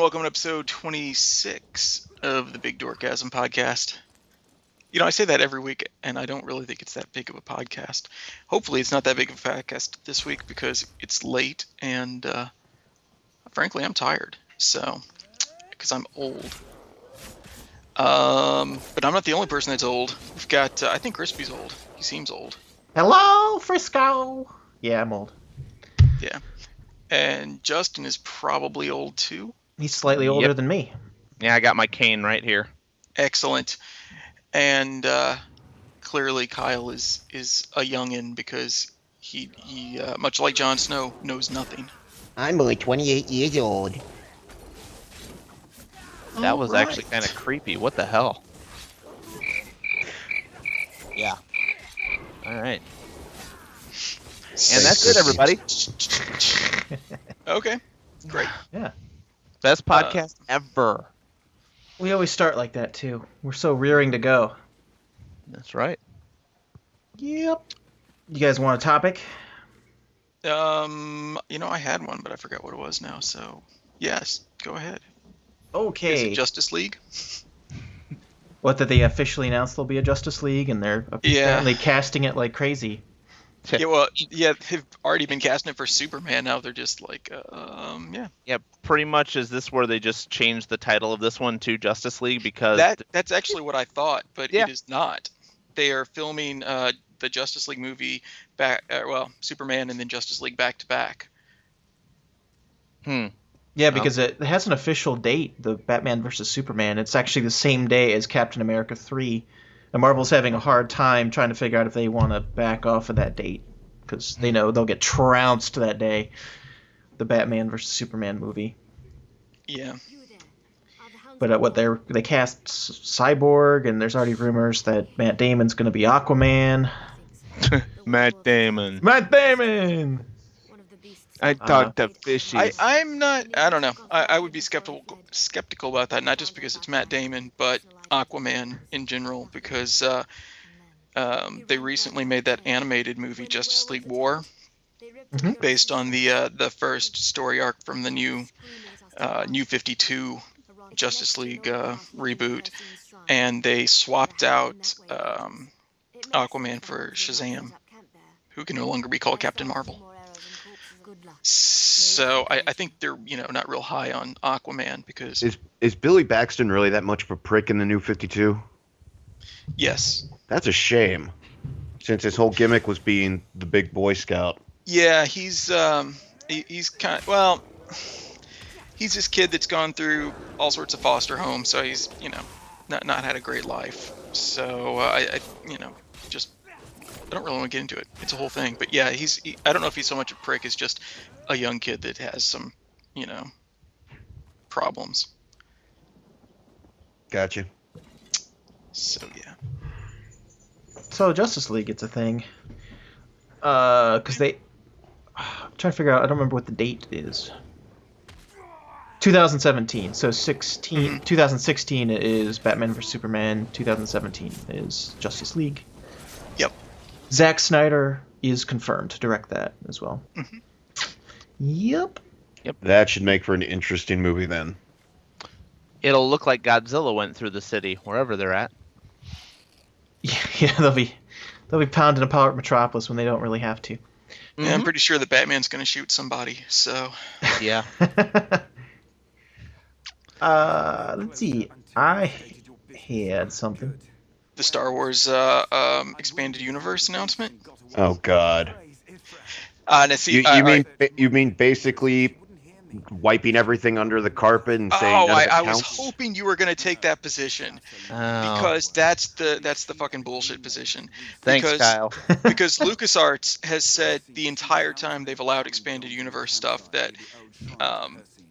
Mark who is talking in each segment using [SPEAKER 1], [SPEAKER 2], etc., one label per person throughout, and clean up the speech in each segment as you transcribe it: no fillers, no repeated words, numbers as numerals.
[SPEAKER 1] welcome to episode 26 of the Big Dorkgasm podcast. You know, I say that every week, and I don't really think it's that big of a podcast. Hopefully, it's not that big of a podcast this week because it's late, and frankly, I'm tired. So, because I'm old. But I'm not the only person that's old. We've got, I think Crispy's old. He seems old.
[SPEAKER 2] Hello, Frisco. Yeah, I'm old.
[SPEAKER 1] Yeah. And Justin is probably old too.
[SPEAKER 2] He's slightly older than me.
[SPEAKER 3] Yeah, I got my cane right here.
[SPEAKER 1] Excellent. And clearly Kyle is a youngin' because he much like Jon Snow, knows nothing.
[SPEAKER 4] I'm only 28 years old.
[SPEAKER 3] That was actually kind of creepy. What the hell?
[SPEAKER 4] Yeah.
[SPEAKER 3] All right. And that's it, everybody.
[SPEAKER 1] Okay, great.
[SPEAKER 2] Yeah.
[SPEAKER 3] Best podcast ever.
[SPEAKER 2] We always start like that, too. We're so rearing to go.
[SPEAKER 3] That's right.
[SPEAKER 2] Yep. You guys want a topic?
[SPEAKER 1] You know, I had one, but I forgot what it was now. So, yes, go ahead.
[SPEAKER 2] Okay.
[SPEAKER 1] Is it Justice League?
[SPEAKER 2] What, that they officially announced there'll be a Justice League, and they're apparently casting it like crazy.
[SPEAKER 1] Yeah, well, yeah, they've already been casting it for Superman. Now they're just like, yeah.
[SPEAKER 3] Yeah, pretty much. Is this where they just changed the title of this one to Justice League? Because
[SPEAKER 1] that's actually what I thought, but
[SPEAKER 3] Yeah.
[SPEAKER 1] it is not. They are filming the Justice League movie Superman and then Justice League back to back.
[SPEAKER 2] Yeah, because it has an official date, the Batman vs. Superman. It's actually the same day as Captain America 3. And Marvel's having a hard time trying to figure out if they want to back off of that date. Because they know they'll get trounced that day. The Batman vs. Superman movie.
[SPEAKER 1] Yeah.
[SPEAKER 2] But they cast Cyborg, and there's already rumors that Matt Damon's going to be Aquaman.
[SPEAKER 3] Matt Damon.
[SPEAKER 2] Matt Damon!
[SPEAKER 3] I talked to Fishy.
[SPEAKER 1] I'm not. I don't know. I would be skeptical about that, not just because it's Matt Damon, but Aquaman in general, because they recently made that animated movie Justice League War, based on the first story arc from the new 52 Justice League reboot, and they swapped out Aquaman for Shazam, who can no longer be called Captain Marvel. So I think they're not real high on Aquaman because
[SPEAKER 5] is Billy Baxton really that much of a prick in the new 52?
[SPEAKER 1] Yes.
[SPEAKER 5] That's a shame, since his whole gimmick was being the big Boy Scout.
[SPEAKER 1] Yeah, he's kind of, he's this kid that's gone through all sorts of foster homes, so he's not had a great life. So I don't really want to get into it. It's a whole thing. But yeah, I don't know if he's so much a prick as just a young kid that has some, problems.
[SPEAKER 5] Gotcha.
[SPEAKER 1] So yeah.
[SPEAKER 2] So Justice League, it's a thing. Because I'm trying to figure out, I don't remember what the date is. 2017. So 2016 is Batman vs. Superman. 2017 is Justice League.
[SPEAKER 1] Yep.
[SPEAKER 2] Zack Snyder is confirmed to direct that as well.
[SPEAKER 1] Mm-hmm.
[SPEAKER 2] Yep.
[SPEAKER 5] That should make for an interesting movie then.
[SPEAKER 3] It'll look like Godzilla went through the city, wherever they're at.
[SPEAKER 2] Yeah, they'll be pounding apart Metropolis when they don't really have to.
[SPEAKER 1] Yeah, I'm pretty sure that Batman's going to shoot somebody. So.
[SPEAKER 3] Yeah.
[SPEAKER 2] Let's see. I had something.
[SPEAKER 1] The Star Wars expanded universe announcement.
[SPEAKER 5] Oh God. You mean basically wiping everything under the carpet and saying
[SPEAKER 1] I was hoping you were going to take that position because that's the fucking bullshit position.
[SPEAKER 3] Thanks, Kyle.
[SPEAKER 1] Because LucasArts has said the entire time they've allowed expanded universe stuff that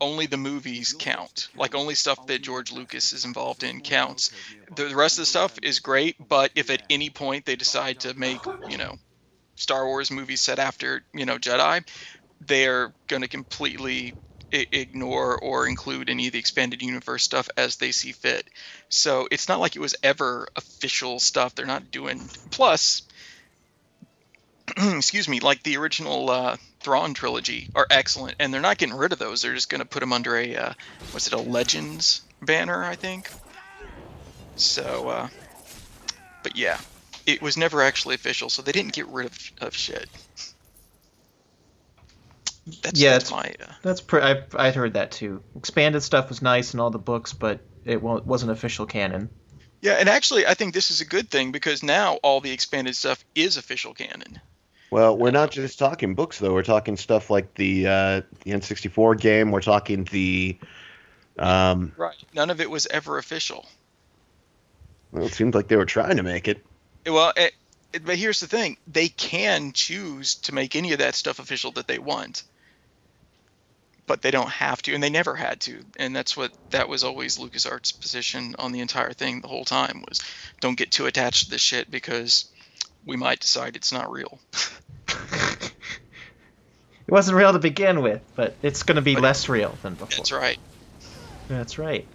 [SPEAKER 1] only the movies count. Like, only stuff that George Lucas is involved in counts. The rest of the stuff is great, but if at any point they decide to make, Star Wars movies set after, Jedi, they're going to completely ignore or include any of the expanded universe stuff as they see fit. So it's not like it was ever official stuff. They're not doing... Plus, excuse me, like the original Thrawn trilogy are excellent, and they're not getting rid of those. They're just going to put them under a a Legends banner, I think. So, but yeah, it was never actually official, so they didn't get rid of shit. That's my.
[SPEAKER 2] I'd heard that too. Expanded stuff was nice in all the books, but it wasn't official canon.
[SPEAKER 1] Yeah, and actually, I think this is a good thing because now all the expanded stuff is official canon.
[SPEAKER 5] Well, we're not just talking books, though. We're talking stuff like the N64 game. We're talking the...
[SPEAKER 1] Right. None of it was ever official.
[SPEAKER 5] Well, it seems like they were trying to make it.
[SPEAKER 1] Well, but here's the thing. They can choose to make any of that stuff official that they want. But they don't have to, and they never had to. And that was always LucasArts' position on the entire thing the whole time was don't get too attached to this shit because we might decide it's not real.
[SPEAKER 2] It wasn't real to begin with, but it's going to be less real than before.
[SPEAKER 1] That's right.
[SPEAKER 2] That's right.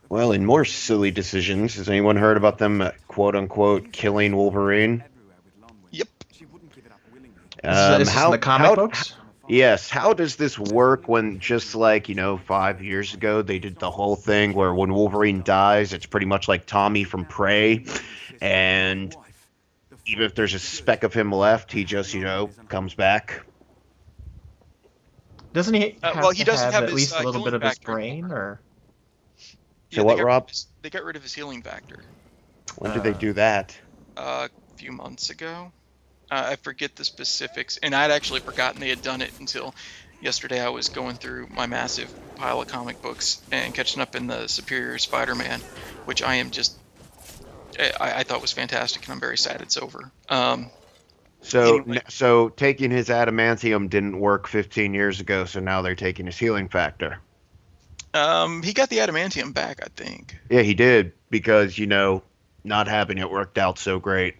[SPEAKER 5] Well, in more silly decisions, has anyone heard about them, quote-unquote, killing Wolverine?
[SPEAKER 1] Yep.
[SPEAKER 2] Is this in the comic books?
[SPEAKER 5] Yes. How does this work when just like, 5 years ago, they did the whole thing where when Wolverine dies, it's pretty much like Tommy from Prey, and even if there's a speck of him left, he just, comes back.
[SPEAKER 2] Doesn't he
[SPEAKER 1] he doesn't have
[SPEAKER 2] at
[SPEAKER 1] his,
[SPEAKER 2] least a little bit of his
[SPEAKER 1] factor
[SPEAKER 2] brain, or?
[SPEAKER 1] Yeah,
[SPEAKER 5] So what, Rob?
[SPEAKER 1] They got rid of his healing factor.
[SPEAKER 5] When did they do that?
[SPEAKER 1] A few months ago. I forget the specifics, and I'd actually forgotten they had done it until yesterday. I was going through my massive pile of comic books and catching up in the Superior Spider-Man, which I am just... I thought was fantastic, and I'm very sad it's over.
[SPEAKER 5] So taking his adamantium didn't work 15 years ago, so now they're taking his healing factor.
[SPEAKER 1] He got the adamantium back, I think.
[SPEAKER 5] Yeah, he did, because, not having it worked out so great.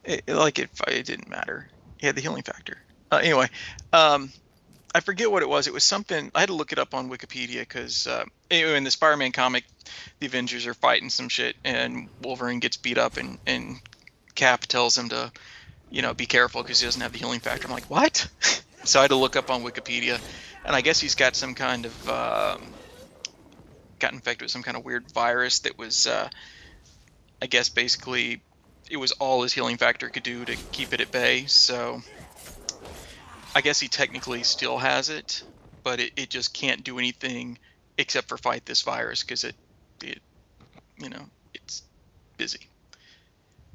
[SPEAKER 1] It didn't matter. He had the healing factor. Anyway, I forget what it was. It was something... I had to look it up on Wikipedia, because in the Spider-Man comic, the Avengers are fighting some shit, and Wolverine gets beat up, and Cap tells him to, be careful because he doesn't have the healing factor. I'm like, what? So I had to look up on Wikipedia, and I guess he's got some kind of... got infected with some kind of weird virus that was, I guess, basically... It was all his healing factor could do to keep it at bay, so... I guess he technically still has it, but it just can't do anything except for fight this virus because it's busy.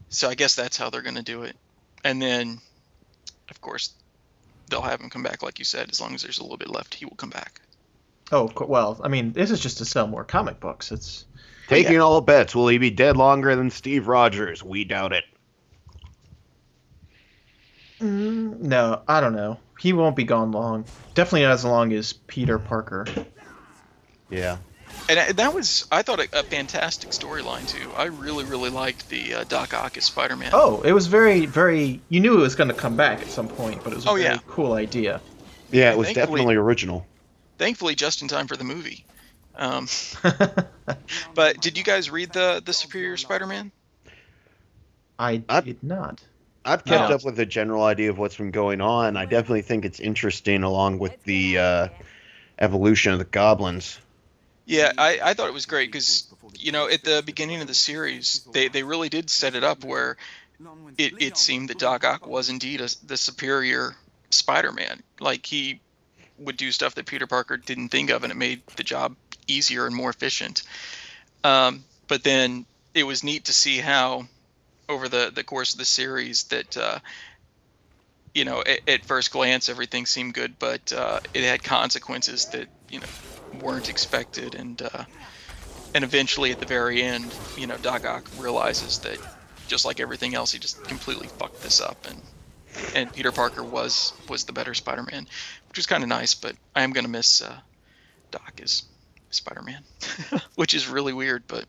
[SPEAKER 1] So I guess that's how they're going to do it. And then, of course, they'll have him come back, like you said. As long as there's a little bit left, he will come back.
[SPEAKER 2] Oh, well, I mean, this is just to sell more comic books. It's
[SPEAKER 5] taking all bets. Will he be dead longer than Steve Rogers? We doubt it.
[SPEAKER 2] No, I don't know. He won't be gone long. Definitely not as long as Peter Parker.
[SPEAKER 5] Yeah.
[SPEAKER 1] And that was, I thought, a fantastic storyline, too. I really, really liked the Doc Ock as Spider-Man.
[SPEAKER 2] Oh, it was very, very... You knew it was going to come back at some point, but it was a very cool idea.
[SPEAKER 5] Yeah, it was definitely original.
[SPEAKER 1] Thankfully, just in time for the movie. But did you guys read the Superior Spider-Man?
[SPEAKER 2] I did not.
[SPEAKER 5] I've kept up with the general idea of what's been going on. I definitely think it's interesting along with the evolution of the goblins.
[SPEAKER 1] Yeah, I thought it was great because, at the beginning of the series, they really did set it up where it seemed that Doc Ock was indeed the superior Spider-Man. Like, he would do stuff that Peter Parker didn't think of, and it made the job easier and more efficient. But then it was neat to see how, over the course of the series, that, at first glance, everything seemed good, but it had consequences that, weren't expected, and eventually at the very end, Doc Ock realizes that just like everything else, he just completely fucked this up, and Peter Parker was the better Spider-Man, which was kind of nice. But I am gonna miss Doc as Spider-Man, which is really weird, but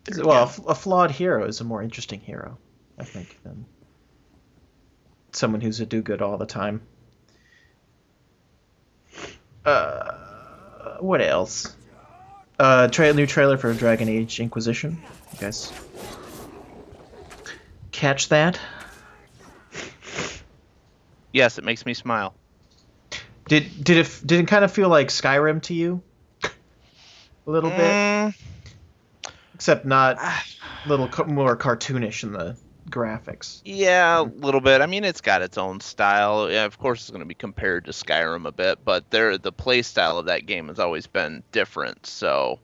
[SPEAKER 2] a flawed hero is a more interesting hero, I think, than someone who's a do-good all the time. What else? New trailer for Dragon Age Inquisition. You guys catch that?
[SPEAKER 3] Yes, it makes me smile.
[SPEAKER 2] Did it kind of feel like Skyrim to you? A little bit, except not more cartoonish in the graphics.
[SPEAKER 3] Yeah, a little bit. I mean, it's got its own style. Yeah, of course, it's going to be compared to Skyrim a bit, but the play style of that game has always been different. So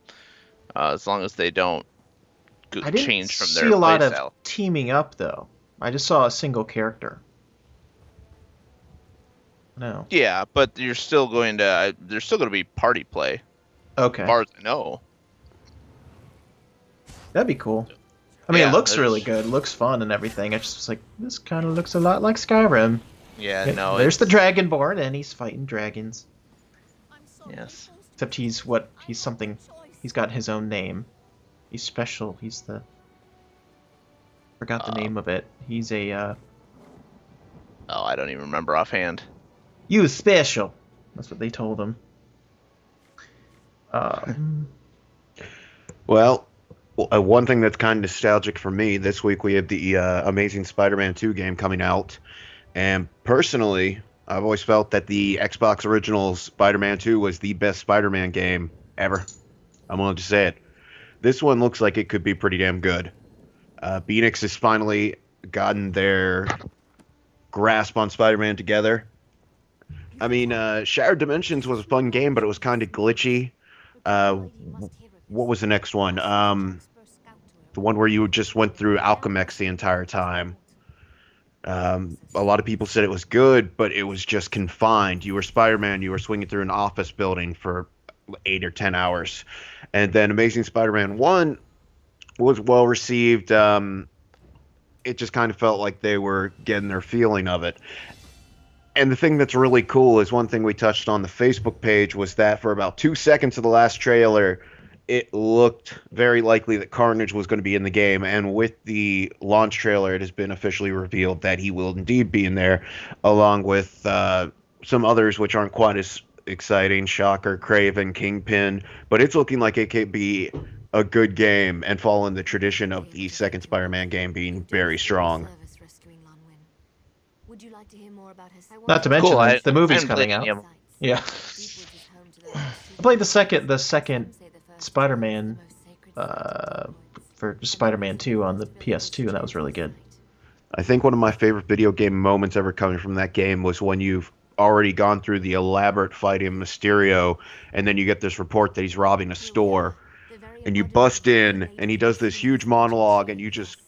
[SPEAKER 3] as long as they don't
[SPEAKER 2] I didn't
[SPEAKER 3] change from
[SPEAKER 2] see
[SPEAKER 3] their
[SPEAKER 2] a lot
[SPEAKER 3] play
[SPEAKER 2] of
[SPEAKER 3] style.
[SPEAKER 2] teaming up though. I just saw a single character. No.
[SPEAKER 3] Yeah, but there's still going to be party play,
[SPEAKER 2] Okay.
[SPEAKER 3] as far as I know.
[SPEAKER 2] That'd be cool. I mean,
[SPEAKER 3] Yeah,
[SPEAKER 2] it looks
[SPEAKER 3] there's-
[SPEAKER 2] really good. It looks fun and everything. It's just like, this kind of looks a lot like Skyrim.
[SPEAKER 3] Yeah, no.
[SPEAKER 2] There's the
[SPEAKER 3] it's-
[SPEAKER 2] Dragonborn, and he's fighting dragons.
[SPEAKER 3] Yes.
[SPEAKER 2] Except he's something. He's got his own name. He's special. He's the. Forgot the name of it. He's a.
[SPEAKER 3] Oh, I don't even remember offhand.
[SPEAKER 2] You special. That's what they told him.
[SPEAKER 5] Well, one thing that's kind of nostalgic for me, this week we have the Amazing Spider-Man 2 game coming out. And personally, I've always felt that the Xbox original Spider-Man 2 was the best Spider-Man game ever. I'm willing to say it. This one looks like it could be pretty damn good. Phoenix has finally gotten their grasp on Spider-Man together. I mean, Shattered Dimensions was a fun game, but it was kind of glitchy. What was the next one? The one where you just went through Alchemex the entire time. A lot of people said it was good, but it was just confined. You were Spider-Man, you were swinging through an office building for 8 or 10 hours. And then Amazing Spider-Man 1 was well received. It just kind of felt like they were getting their feeling of it. And the thing that's really cool is one thing we touched on the Facebook page was that for about 2 seconds of the last trailer, it looked very likely that Carnage was going to be in the game. And with the launch trailer, it has been officially revealed that he will indeed be in there, along with some others which aren't quite as exciting. Shocker, Kraven, Kingpin. But it's looking like it could be a good game and follow in the tradition of the second Spider-Man game being very strong.
[SPEAKER 2] Not to mention
[SPEAKER 3] Cool,
[SPEAKER 2] the movie's
[SPEAKER 3] I'm
[SPEAKER 2] coming
[SPEAKER 3] playing
[SPEAKER 2] out.
[SPEAKER 3] him.
[SPEAKER 2] Yeah. I played the second Spider-Man for Spider-Man 2 on the PS2, and that was really good.
[SPEAKER 5] I think one of my favorite video game moments ever coming from that game was when you've already gone through the elaborate fight in Mysterio, and then you get this report that he's robbing a store, and you bust in, and he does this huge monologue, and you just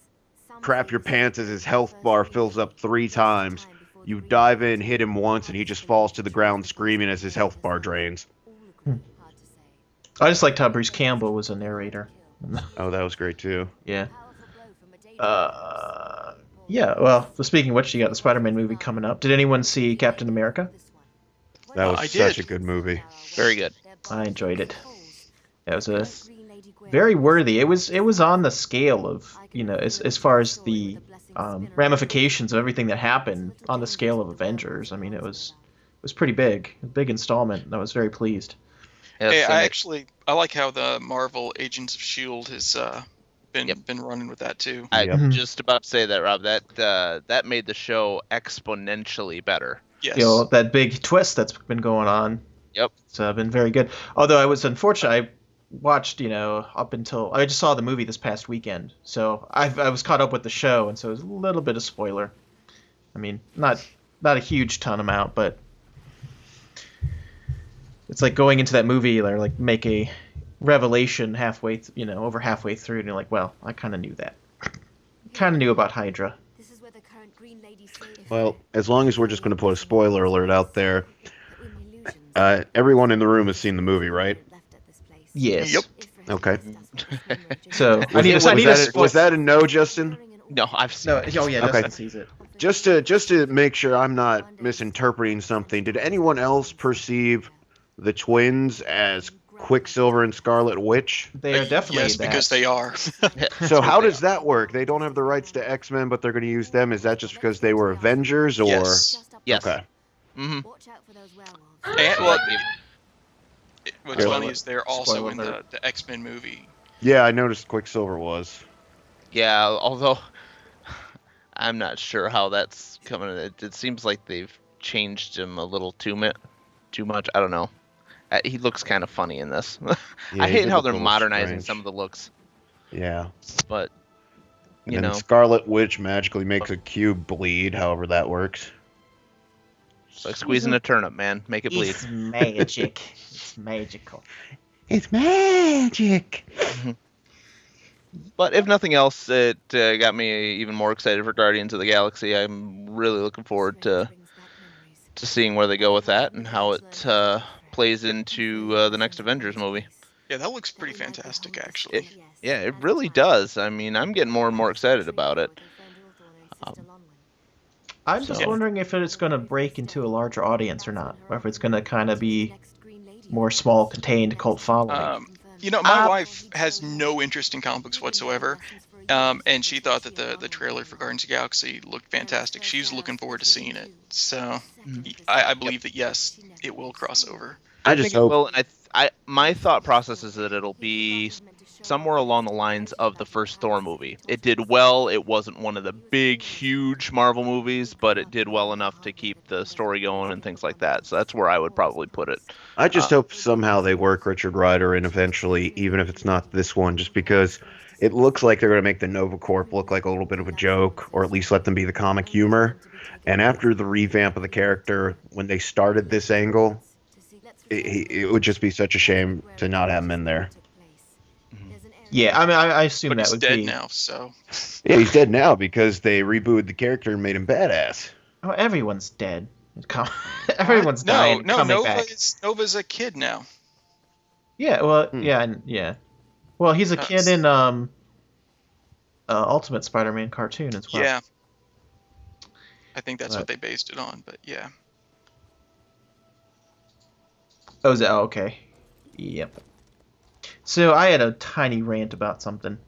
[SPEAKER 5] crap your pants as his health bar fills up 3 times. You dive in, hit him once, and he just falls to the ground screaming as his health bar drains.
[SPEAKER 2] I just liked how Bruce Campbell was a narrator.
[SPEAKER 5] Oh, that was great too.
[SPEAKER 2] Yeah. Yeah, well, speaking of which, you got the Spider-Man movie coming up. Did anyone see Captain America?
[SPEAKER 5] That was
[SPEAKER 1] I
[SPEAKER 5] such
[SPEAKER 1] did.
[SPEAKER 5] a good movie.
[SPEAKER 3] Very good.
[SPEAKER 2] I enjoyed it. It was a very worthy. It was on the scale of, as far as the ramifications of everything that happened on the scale of Avengers. I mean, it was pretty big, a big installment. And I was very pleased.
[SPEAKER 3] Yes,
[SPEAKER 1] Hey, I like how the Marvel Agents of S.H.I.E.L.D. has been running with that too.
[SPEAKER 3] I'm just about to say that, Rob. That made the show exponentially better.
[SPEAKER 1] Yes.
[SPEAKER 2] That big twist that's been going on.
[SPEAKER 3] Yep.
[SPEAKER 2] It's been very good. Although I was unfortunate, I watched, up until I just saw the movie this past weekend, so I was caught up with the show, and so it was a little bit of spoiler. I mean, not a huge ton amount, but it's like going into that movie or like make a revelation over halfway through, and you're like, well, I kind of knew that. Kind of knew about Hydra.
[SPEAKER 5] Well, as long as we're just going to put a spoiler alert out there, everyone in the room has seen the movie, right?
[SPEAKER 2] Yes.
[SPEAKER 1] Yep.
[SPEAKER 5] Okay.
[SPEAKER 2] So I need a
[SPEAKER 5] Was that a no, Justin?
[SPEAKER 3] No, I've seen
[SPEAKER 2] No.
[SPEAKER 3] it.
[SPEAKER 2] Oh yeah,
[SPEAKER 5] Okay.
[SPEAKER 2] Justin sees it.
[SPEAKER 5] Just to make sure I'm not misinterpreting something, did anyone else perceive the twins as Quicksilver and Scarlet Witch?
[SPEAKER 2] They are definitely
[SPEAKER 1] yes,
[SPEAKER 2] that.
[SPEAKER 1] because they are.
[SPEAKER 5] So how does that work? They don't have the rights to X-Men, but they're going to use them. Is that just because they were Avengers, or?
[SPEAKER 1] Yes.
[SPEAKER 3] Yes.
[SPEAKER 5] Okay.
[SPEAKER 3] Mm-hmm.
[SPEAKER 1] And, well, what's
[SPEAKER 5] Yeah.
[SPEAKER 1] funny is they're also
[SPEAKER 2] Spoiler
[SPEAKER 1] in the X-Men movie.
[SPEAKER 5] Yeah, I noticed Quicksilver was.
[SPEAKER 3] Yeah, although I'm not sure how that's coming. It seems like they've changed him a little too much. I don't know. He looks kind of funny in this.
[SPEAKER 5] Yeah,
[SPEAKER 3] I
[SPEAKER 5] he
[SPEAKER 3] hate
[SPEAKER 5] did
[SPEAKER 3] how
[SPEAKER 5] look a
[SPEAKER 3] they're
[SPEAKER 5] little
[SPEAKER 3] modernizing
[SPEAKER 5] strange.
[SPEAKER 3] some of the looks,
[SPEAKER 5] Yeah.
[SPEAKER 3] but
[SPEAKER 5] And
[SPEAKER 3] you
[SPEAKER 5] then
[SPEAKER 3] know,
[SPEAKER 5] Scarlet Witch magically makes a cube bleed, however that works.
[SPEAKER 3] it's like squeezing a turnip, man. Make it bleed.
[SPEAKER 2] It's magic. It's magical.
[SPEAKER 5] It's magic!
[SPEAKER 3] But if nothing else, it got me even more excited for Guardians of the Galaxy. I'm really looking forward to seeing where they go with that and how it plays into the next Avengers movie.
[SPEAKER 1] Yeah, that looks pretty fantastic, actually.
[SPEAKER 3] Yeah, it really does. I mean, I'm getting more and more excited about it.
[SPEAKER 2] I'm just
[SPEAKER 3] So-
[SPEAKER 2] wondering if it's going to break into a larger audience or not, or if it's going to kind of be more small, contained cult following.
[SPEAKER 1] My wife has no interest in comic books whatsoever, and she thought that the trailer for Guardians of the Galaxy looked fantastic. She's looking forward to seeing it. So I believe that, yes, it will cross over.
[SPEAKER 5] I
[SPEAKER 3] think
[SPEAKER 5] just
[SPEAKER 3] it
[SPEAKER 5] hope.
[SPEAKER 3] will, and my thought process is that it'll be somewhere along the lines of the first Thor movie. It did well. It wasn't one of the big, huge Marvel movies, but it did well enough to keep the story going and things like that. So that's where I would probably put it.
[SPEAKER 5] I just hope somehow they work Richard Rider in eventually, even if it's not this one, just because it looks like they're going to make the Nova Corp look like a little bit of a joke, or at least let them be the comic humor. And after the revamp of the character, when they started this angle, it would just be such a shame to not have him in there.
[SPEAKER 2] Yeah, I mean, I assume
[SPEAKER 1] But
[SPEAKER 2] that
[SPEAKER 1] he's
[SPEAKER 2] would
[SPEAKER 1] dead
[SPEAKER 2] be.
[SPEAKER 1] now, so...
[SPEAKER 5] Yeah, he's dead now because they rebooted the character and made him badass.
[SPEAKER 2] Oh, everyone's dead. Everyone's dying.
[SPEAKER 1] No,
[SPEAKER 2] coming back.
[SPEAKER 1] Nova's a kid now.
[SPEAKER 2] Yeah, well, yeah. Well, he's a kid in Ultimate Spider-Man cartoon as well.
[SPEAKER 1] Yeah. I think that's
[SPEAKER 2] But-
[SPEAKER 1] what they based it on, but yeah.
[SPEAKER 2] Oh, is it? Oh, okay. Yep. So I had a tiny rant about something.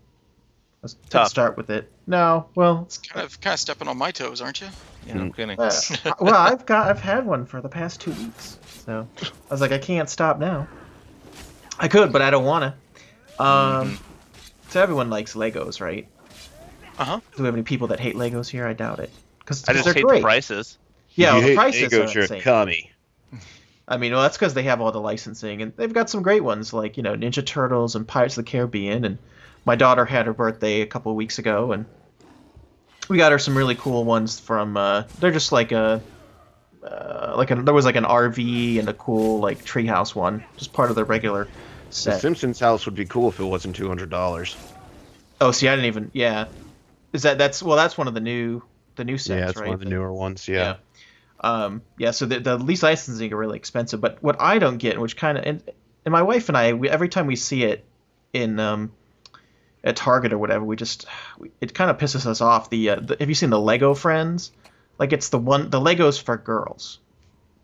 [SPEAKER 2] Let's
[SPEAKER 3] Tough.
[SPEAKER 2] start with it. No, well,
[SPEAKER 1] Kind of stepping on my toes, aren't you?
[SPEAKER 3] Yeah, I'm kidding.
[SPEAKER 2] well, I've had one for the past 2 weeks, so I was like, I can't stop now. I could, but I don't wanna. So everyone likes Legos, right?
[SPEAKER 1] Uh-huh.
[SPEAKER 2] Do we have any people that hate Legos here? I doubt it. Because
[SPEAKER 3] I just
[SPEAKER 2] they're
[SPEAKER 3] hate
[SPEAKER 2] great.
[SPEAKER 3] the prices.
[SPEAKER 2] Yeah,
[SPEAKER 5] If
[SPEAKER 2] well,
[SPEAKER 5] you
[SPEAKER 2] the
[SPEAKER 5] hate
[SPEAKER 2] prices
[SPEAKER 5] Legos,
[SPEAKER 2] are
[SPEAKER 5] you're a
[SPEAKER 2] insane.
[SPEAKER 5] commie.
[SPEAKER 2] I mean, well, that's because they have all the licensing, and they've got some great ones like Ninja Turtles and Pirates of the Caribbean. And my daughter had her birthday a couple of weeks ago, and we got her some really cool ones from. They're just like there was like an RV and a cool like treehouse one, just part of the regular
[SPEAKER 5] The
[SPEAKER 2] set.
[SPEAKER 5] Simpsons house would be cool if it wasn't $200.
[SPEAKER 2] Oh, see, I didn't even. Yeah, that's one of the new sets,
[SPEAKER 5] Yeah, it's
[SPEAKER 2] right?
[SPEAKER 5] one of the newer ones. Yeah.
[SPEAKER 2] So the lease licensing are really expensive. But what I don't get, which kind of, and my wife and I, every time we see it in at Target or whatever, it kind of pisses us off. Have you seen the Lego Friends? Like it's the Legos for girls.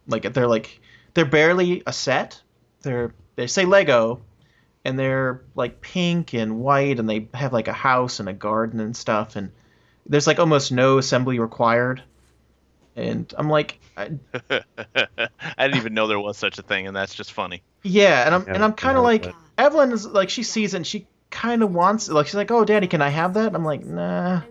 [SPEAKER 2] They're barely a set. They say Lego, and they're like pink and white, and they have like a house and a garden and stuff, and there's like almost no assembly required. And I'm like,
[SPEAKER 3] I didn't even know there was such a thing, and that's just funny.
[SPEAKER 2] yeah, and
[SPEAKER 5] Yeah,
[SPEAKER 2] I'm kind of
[SPEAKER 5] yeah,
[SPEAKER 2] like,
[SPEAKER 5] but-
[SPEAKER 2] Evelyn is like, she sees it and she kind of wants it. Like she's like, oh, Daddy, can I have that? I'm like, nah.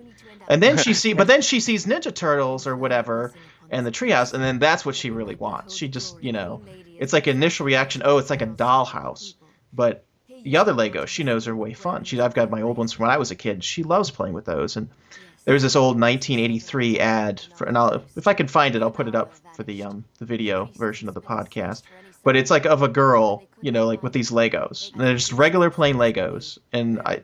[SPEAKER 2] And then she sees Ninja Turtles or whatever, and the treehouse, and then that's what she really wants. She just, it's like initial reaction. Oh, it's like a dollhouse. But the other Legos, she knows are way fun. I've got my old ones from when I was a kid. She loves playing with those. And there's this old 1983 ad if I can find it, I'll put it up for the video version of the podcast. But it's like of a girl, like with these Legos. And they're just regular plain Legos. And I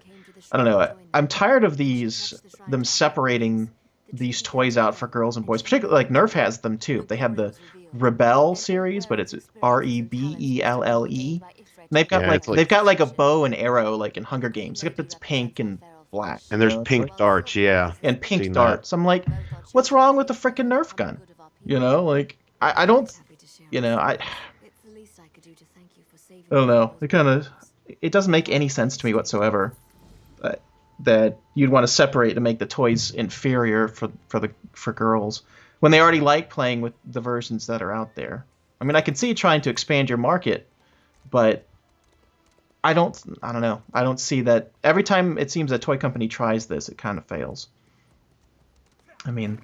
[SPEAKER 2] don't know. I'm tired of them separating these toys out for girls and boys. Particularly like Nerf has them too. They have the Rebel series, but it's Rebelle. And they've got like a bow and arrow like in Hunger Games. Except it's pink and black.
[SPEAKER 5] And there's
[SPEAKER 2] it's
[SPEAKER 5] pink
[SPEAKER 2] like-
[SPEAKER 5] darts, yeah.
[SPEAKER 2] and pink
[SPEAKER 5] Seen
[SPEAKER 2] darts. I'm like, what's wrong with the frickin' Nerf gun? Like I don't, I don't know. It doesn't make any sense to me whatsoever that you'd want to separate to make the toys inferior for girls when they already like playing with the versions that are out there. I mean, I can see you trying to expand your market, but I don't know. I don't see that. Every time it seems a toy company tries this, it kind of fails. I mean,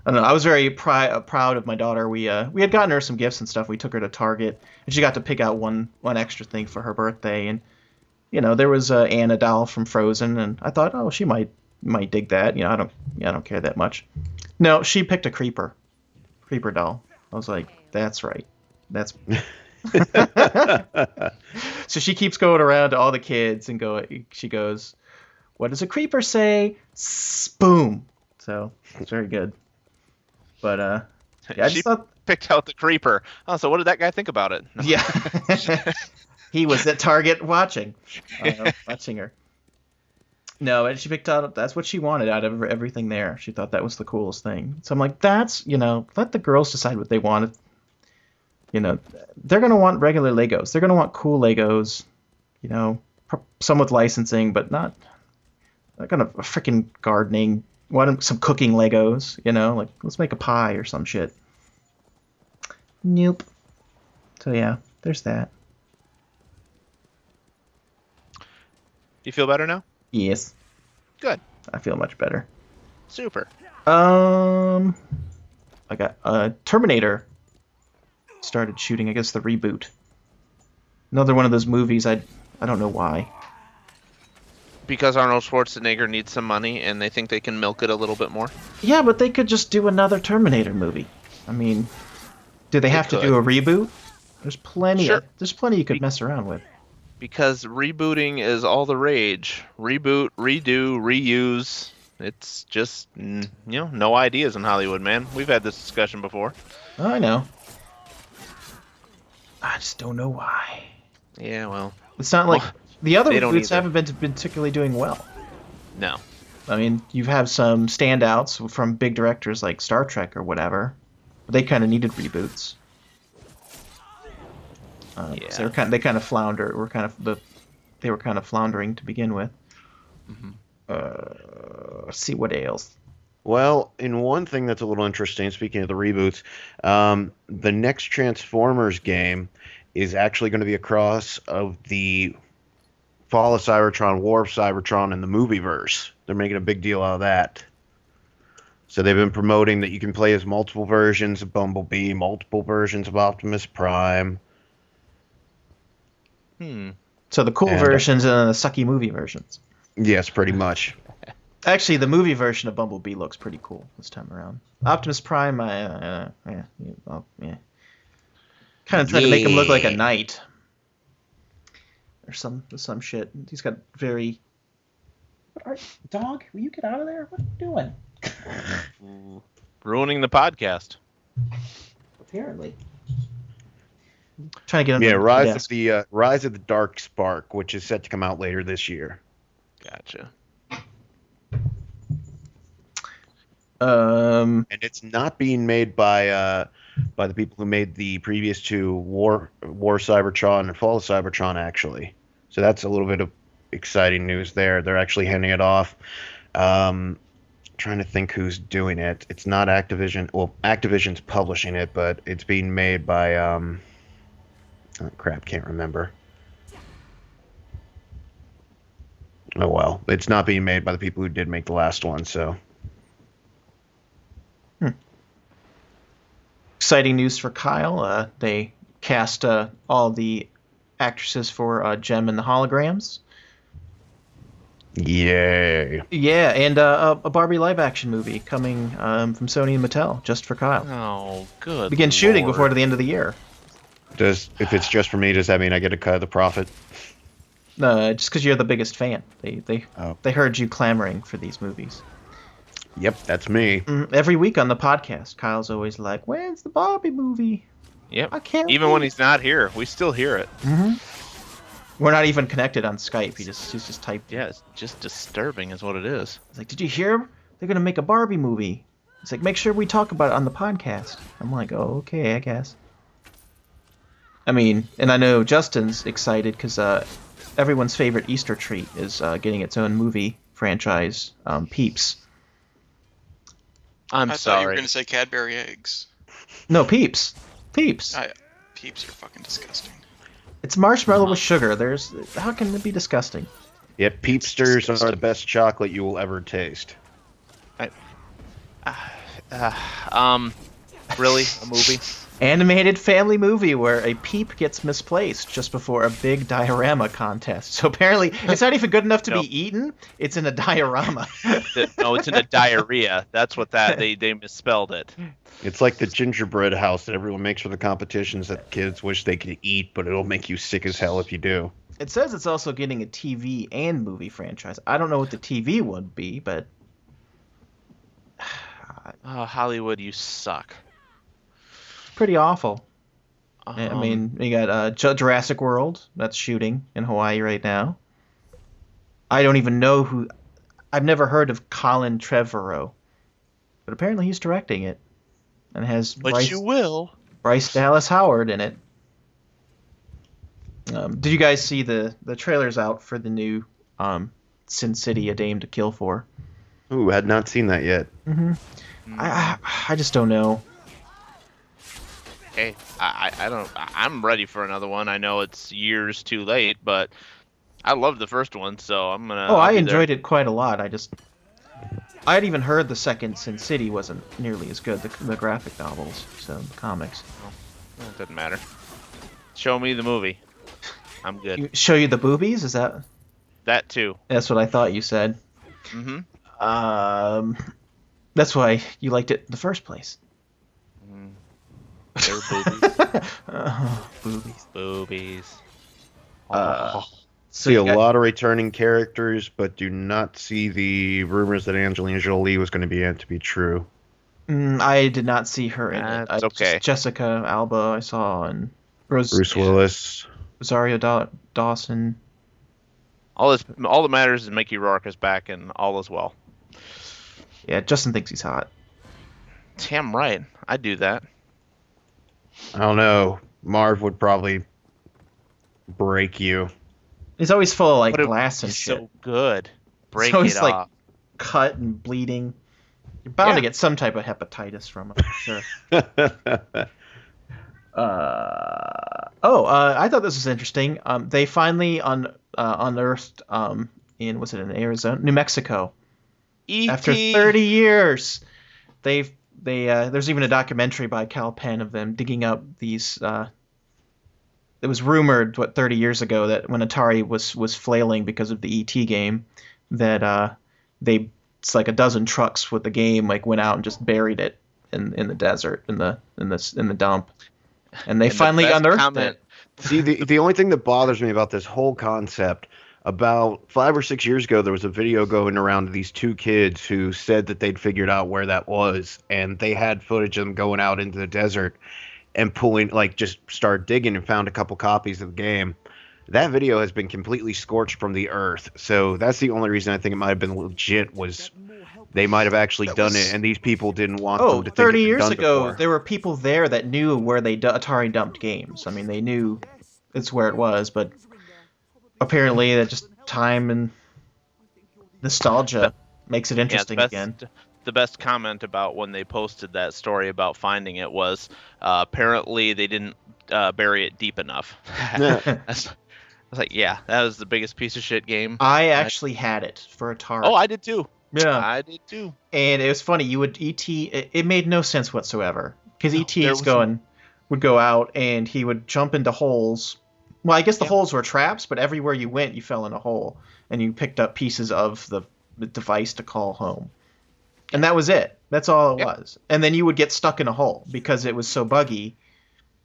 [SPEAKER 2] I don't know. I was very proud of my daughter. We had gotten her some gifts and stuff. We took her to Target, and she got to pick out one extra thing for her birthday. And there was Anna doll from Frozen, and I thought, oh, she might dig that. I don't care that much. No, she picked a creeper doll. I was like, that's right. That's so she keeps going around to all the kids and she goes, what does a creeper say? Boom. So it's very good. But yeah, I
[SPEAKER 3] She
[SPEAKER 2] just thought,
[SPEAKER 3] picked out the creeper. Oh, so what did that guy think about it? No.
[SPEAKER 2] yeah, he was at Target watching her. No, and she picked out, that's what she wanted out of everything there. She thought that was the coolest thing. So I'm like, that's, let the girls decide what they want. They're going to want regular Legos. They're going to want cool Legos, some with licensing, but not going to freaking gardening. Want some cooking Legos, like let's make a pie or some shit. Nope. So yeah, there's that.
[SPEAKER 3] You feel better now?
[SPEAKER 2] Yes.
[SPEAKER 3] Good.
[SPEAKER 2] I feel much better.
[SPEAKER 3] Super.
[SPEAKER 2] I got Terminator started shooting, I guess the reboot. Another one of those movies, I don't know why.
[SPEAKER 3] Because Arnold Schwarzenegger needs some money and they think they can milk it a little bit more?
[SPEAKER 2] Yeah, but they could just do another Terminator movie. I mean, do they have to do a reboot? There's plenty.
[SPEAKER 3] Sure.
[SPEAKER 2] There's plenty you could mess around with.
[SPEAKER 3] Because rebooting is all the rage. Reboot, redo, reuse. It's just, no ideas in Hollywood, man. We've had this discussion before.
[SPEAKER 2] Oh, I know. I just don't know why.
[SPEAKER 3] Yeah, well.
[SPEAKER 2] It's not like the other
[SPEAKER 3] they don't
[SPEAKER 2] reboots
[SPEAKER 3] either.
[SPEAKER 2] haven't been particularly doing well.
[SPEAKER 3] No.
[SPEAKER 2] I mean, you have some standouts from big directors like Star Trek or whatever. But they kind of needed reboots.
[SPEAKER 3] Yeah.
[SPEAKER 2] So they kind of flounder. They were kind of floundering to begin with. Let's see what ails.
[SPEAKER 5] Well, in one thing that's a little interesting, speaking of the reboots, the next Transformers game is actually going to be a cross of the Fall of Cybertron, War of Cybertron, and the movieverse. They're making a big deal out of that. So they've been promoting that you can play as multiple versions of Bumblebee, multiple versions of Optimus Prime.
[SPEAKER 2] So the cool versions and then the sucky movie versions.
[SPEAKER 5] Yes, pretty much.
[SPEAKER 2] Actually, the movie version of Bumblebee looks pretty cool this time around. Optimus Prime, yeah. Kind of trying to make him look like a knight. Or some shit. He's got very... Dog, will you get out of there? What are you doing?
[SPEAKER 3] Ruining the podcast.
[SPEAKER 2] Apparently. Trying to get him.
[SPEAKER 5] Yeah,
[SPEAKER 2] to the desk.
[SPEAKER 5] Rise of the Dark Spark, which is set to come out later this year.
[SPEAKER 3] Gotcha.
[SPEAKER 5] And it's not being made by the people who made the previous two War Cybertron and Fall of Cybertron, actually. So that's a little bit of exciting news there. They're actually handing it off. Trying to think who's doing it. It's not Activision. Well, Activision's publishing it, but it's being made by oh, crap, can't remember. Oh well, it's not being made by the people who did make the last one, so.
[SPEAKER 2] Exciting news for Kyle. They cast all the actresses for Gem and the Holograms.
[SPEAKER 5] Yay.
[SPEAKER 2] Yeah, and a Barbie live-action movie coming from Sony and Mattel, just for Kyle.
[SPEAKER 3] Oh, good.
[SPEAKER 2] Begin shooting
[SPEAKER 3] Lord.
[SPEAKER 2] before the end of the year.
[SPEAKER 5] If it's just for me, does that mean I get a cut of the profit?
[SPEAKER 2] Just because you're the biggest fan. They
[SPEAKER 5] Oh.
[SPEAKER 2] heard you clamoring for these movies.
[SPEAKER 5] Yep, that's me.
[SPEAKER 2] Every week on the podcast, Kyle's always like, "When's the Barbie movie?"
[SPEAKER 3] Yep.
[SPEAKER 2] I can't
[SPEAKER 3] Even when
[SPEAKER 2] wait.
[SPEAKER 3] he's not here, we still hear it.
[SPEAKER 2] We're not even connected on Skype. He's just typed.
[SPEAKER 3] Yeah, it's just disturbing is what it is.
[SPEAKER 2] He's like, "Did you hear? They're gonna make a Barbie movie." He's like, "Make sure we talk about it on the podcast." I'm like, "Oh, okay, I guess." I mean, and I know Justin's excited because everyone's favorite Easter treat is getting its own movie franchise, Peeps.
[SPEAKER 3] I'm
[SPEAKER 1] I thought you were
[SPEAKER 3] sorry.
[SPEAKER 1] going to say Cadbury eggs.
[SPEAKER 2] No, Peeps. Peeps.
[SPEAKER 1] Peeps are fucking disgusting.
[SPEAKER 2] It's marshmallow with sugar. How can it be disgusting?
[SPEAKER 5] Yep, Peepsters are the best chocolate you will ever taste.
[SPEAKER 3] Really, a movie?
[SPEAKER 2] Animated family movie where a peep gets misplaced just before a big diorama contest. So apparently, it's not even good enough to
[SPEAKER 3] No.
[SPEAKER 2] be eaten. It's in a diorama.
[SPEAKER 3] No, it's in a diarrhea. That's what they misspelled it.
[SPEAKER 5] It's like the gingerbread house that everyone makes for the competitions that kids wish they could eat, but it'll make you sick as hell if you do.
[SPEAKER 2] It says it's also getting a TV and movie franchise. I don't know what the TV would be, but
[SPEAKER 3] Oh, Hollywood, you suck.
[SPEAKER 2] pretty awful. I mean, you got Jurassic World that's shooting in Hawaii right now. I don't even know who. I've never heard of Colin Trevorrow, but apparently he's directing it, and has
[SPEAKER 3] but you will.
[SPEAKER 2] Bryce Dallas Howard in it. Did you guys see the trailers out for the new Sin City: A Dame to Kill For?
[SPEAKER 5] Ooh, had not seen that yet.
[SPEAKER 2] I just don't know.
[SPEAKER 3] Hey, I don't. I'm ready for another one. I know it's years too late, but I loved the first one, so I'm gonna.
[SPEAKER 2] Oh, I enjoyed it quite a lot. I had even heard the second Sin City wasn't nearly as good, the graphic novels, so the comics.
[SPEAKER 3] Well, it doesn't matter. Show me the movie. I'm good.
[SPEAKER 2] Show you the boobies? Is that?
[SPEAKER 3] That too.
[SPEAKER 2] That's what I thought you said.
[SPEAKER 3] Mm-hmm.
[SPEAKER 2] That's why you liked it in the first place.
[SPEAKER 3] They were boobies.
[SPEAKER 2] Boobies.
[SPEAKER 3] Boobies.
[SPEAKER 2] So
[SPEAKER 5] See
[SPEAKER 2] you
[SPEAKER 5] a
[SPEAKER 2] got-
[SPEAKER 5] lot of returning characters, but do not see the rumors that Angelina Jolie was going to be in to be true.
[SPEAKER 2] I did not see her in it.
[SPEAKER 3] That's okay.
[SPEAKER 2] Just Jessica Alba I saw, and
[SPEAKER 5] Bruce Willis.
[SPEAKER 2] Rosario Dawson.
[SPEAKER 3] All that matters is Mickey Rourke is back, and all is well.
[SPEAKER 2] Yeah, Justin thinks he's hot.
[SPEAKER 3] Damn right. I'd do that.
[SPEAKER 5] I don't know. Marv would probably break you.
[SPEAKER 2] He's always full of like
[SPEAKER 3] But it-
[SPEAKER 2] glass and
[SPEAKER 3] He's
[SPEAKER 2] shit.
[SPEAKER 3] so good. Break
[SPEAKER 2] So he's
[SPEAKER 3] it
[SPEAKER 2] like
[SPEAKER 3] off.
[SPEAKER 2] cut and bleeding. You're bound
[SPEAKER 3] Yeah.
[SPEAKER 2] to get some type of hepatitis from him, for sure. I thought this was interesting. They finally unearthed in Arizona, New Mexico,
[SPEAKER 3] E.T.
[SPEAKER 2] after 30 years. There's even a documentary by Cal Penn of them digging up these. It was rumored 30 years ago that when Atari was flailing because of the ET game, that it's like a dozen trucks with the game like went out and just buried it in the desert in the dump, and they
[SPEAKER 3] And the
[SPEAKER 2] finally
[SPEAKER 3] best
[SPEAKER 2] unearthed
[SPEAKER 3] comment-
[SPEAKER 2] it.
[SPEAKER 5] See, the only thing that bothers me about this whole concept, about 5 or 6 years ago, there was a video going around of these two kids who said that they'd figured out where that was, and they had footage of them going out into the desert and pulling, like, just started digging and found a couple copies of the game. That video has been completely scorched from the earth, so that's the only reason I think it might have been legit, was they might have actually done it, and these people didn't want them to think
[SPEAKER 2] 30
[SPEAKER 5] it'd been
[SPEAKER 2] years
[SPEAKER 5] done
[SPEAKER 2] ago,
[SPEAKER 5] before.
[SPEAKER 2] there were people there that knew where Atari dumped games. I mean, they knew it's where it was, but apparently that just time and nostalgia makes it interesting again.
[SPEAKER 3] The best comment about when they posted that story about finding it was apparently they didn't bury it deep enough. I was like, yeah, that was the biggest piece of shit game.
[SPEAKER 2] I actually had it for Atari.
[SPEAKER 3] Oh, I did too.
[SPEAKER 2] Yeah.
[SPEAKER 3] I did too.
[SPEAKER 2] And it was funny. You would it made no sense whatsoever because
[SPEAKER 3] there
[SPEAKER 2] would go out and he would jump into holes. Well, I guess the holes were traps, but everywhere you went, you fell in a hole, and you picked up pieces of the device to call home, and that was it. That's all it was. And then you would get stuck in a hole because it was so buggy.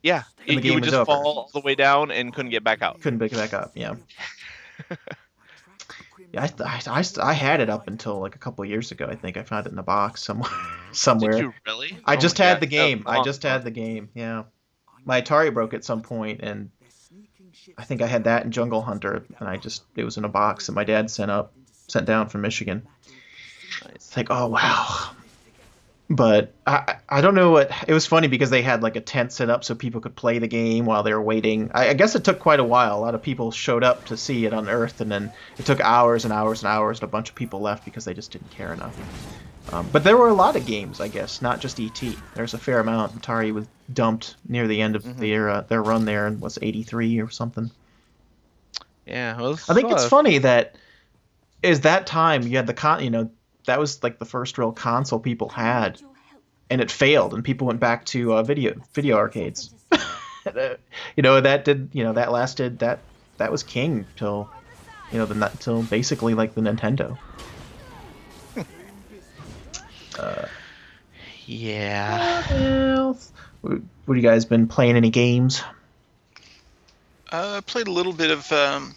[SPEAKER 3] Yeah,
[SPEAKER 2] And the
[SPEAKER 3] you
[SPEAKER 2] game
[SPEAKER 3] would
[SPEAKER 2] was
[SPEAKER 3] just
[SPEAKER 2] over.
[SPEAKER 3] fall all the way down and couldn't get back out.
[SPEAKER 2] Couldn't pick it back up. Yeah. Yeah, I had it up until like a couple of years ago. I think I found it in a box somewhere.
[SPEAKER 3] Did you really?
[SPEAKER 2] I
[SPEAKER 3] Oh
[SPEAKER 2] just
[SPEAKER 3] my
[SPEAKER 2] had
[SPEAKER 3] God,
[SPEAKER 2] the game.
[SPEAKER 3] that was
[SPEAKER 2] I just had the game. Yeah. My Atari broke at some point, and I think I had that in Jungle Hunter, and it was in a box that my dad sent down from Michigan. It's like, oh wow. But I don't know what it was funny because they had like a tent set up so people could play the game while they were waiting. I guess it took quite a while. A lot of people showed up to see it unearthed, and then it took hours and hours and hours, and a bunch of people left because they just didn't care enough. But there were a lot of games, I guess, not just ET. There's a fair amount. Atari was dumped near the end of their run there, and was 83 or something.
[SPEAKER 3] Yeah, well,
[SPEAKER 2] I think it's funny that that time you had that was like the first real console people had and it failed, and people went back to video arcades. That lasted that was king till till basically like the Nintendo.
[SPEAKER 3] Yeah.
[SPEAKER 2] What else? What have you guys been playing? Any games?
[SPEAKER 1] I played a little bit of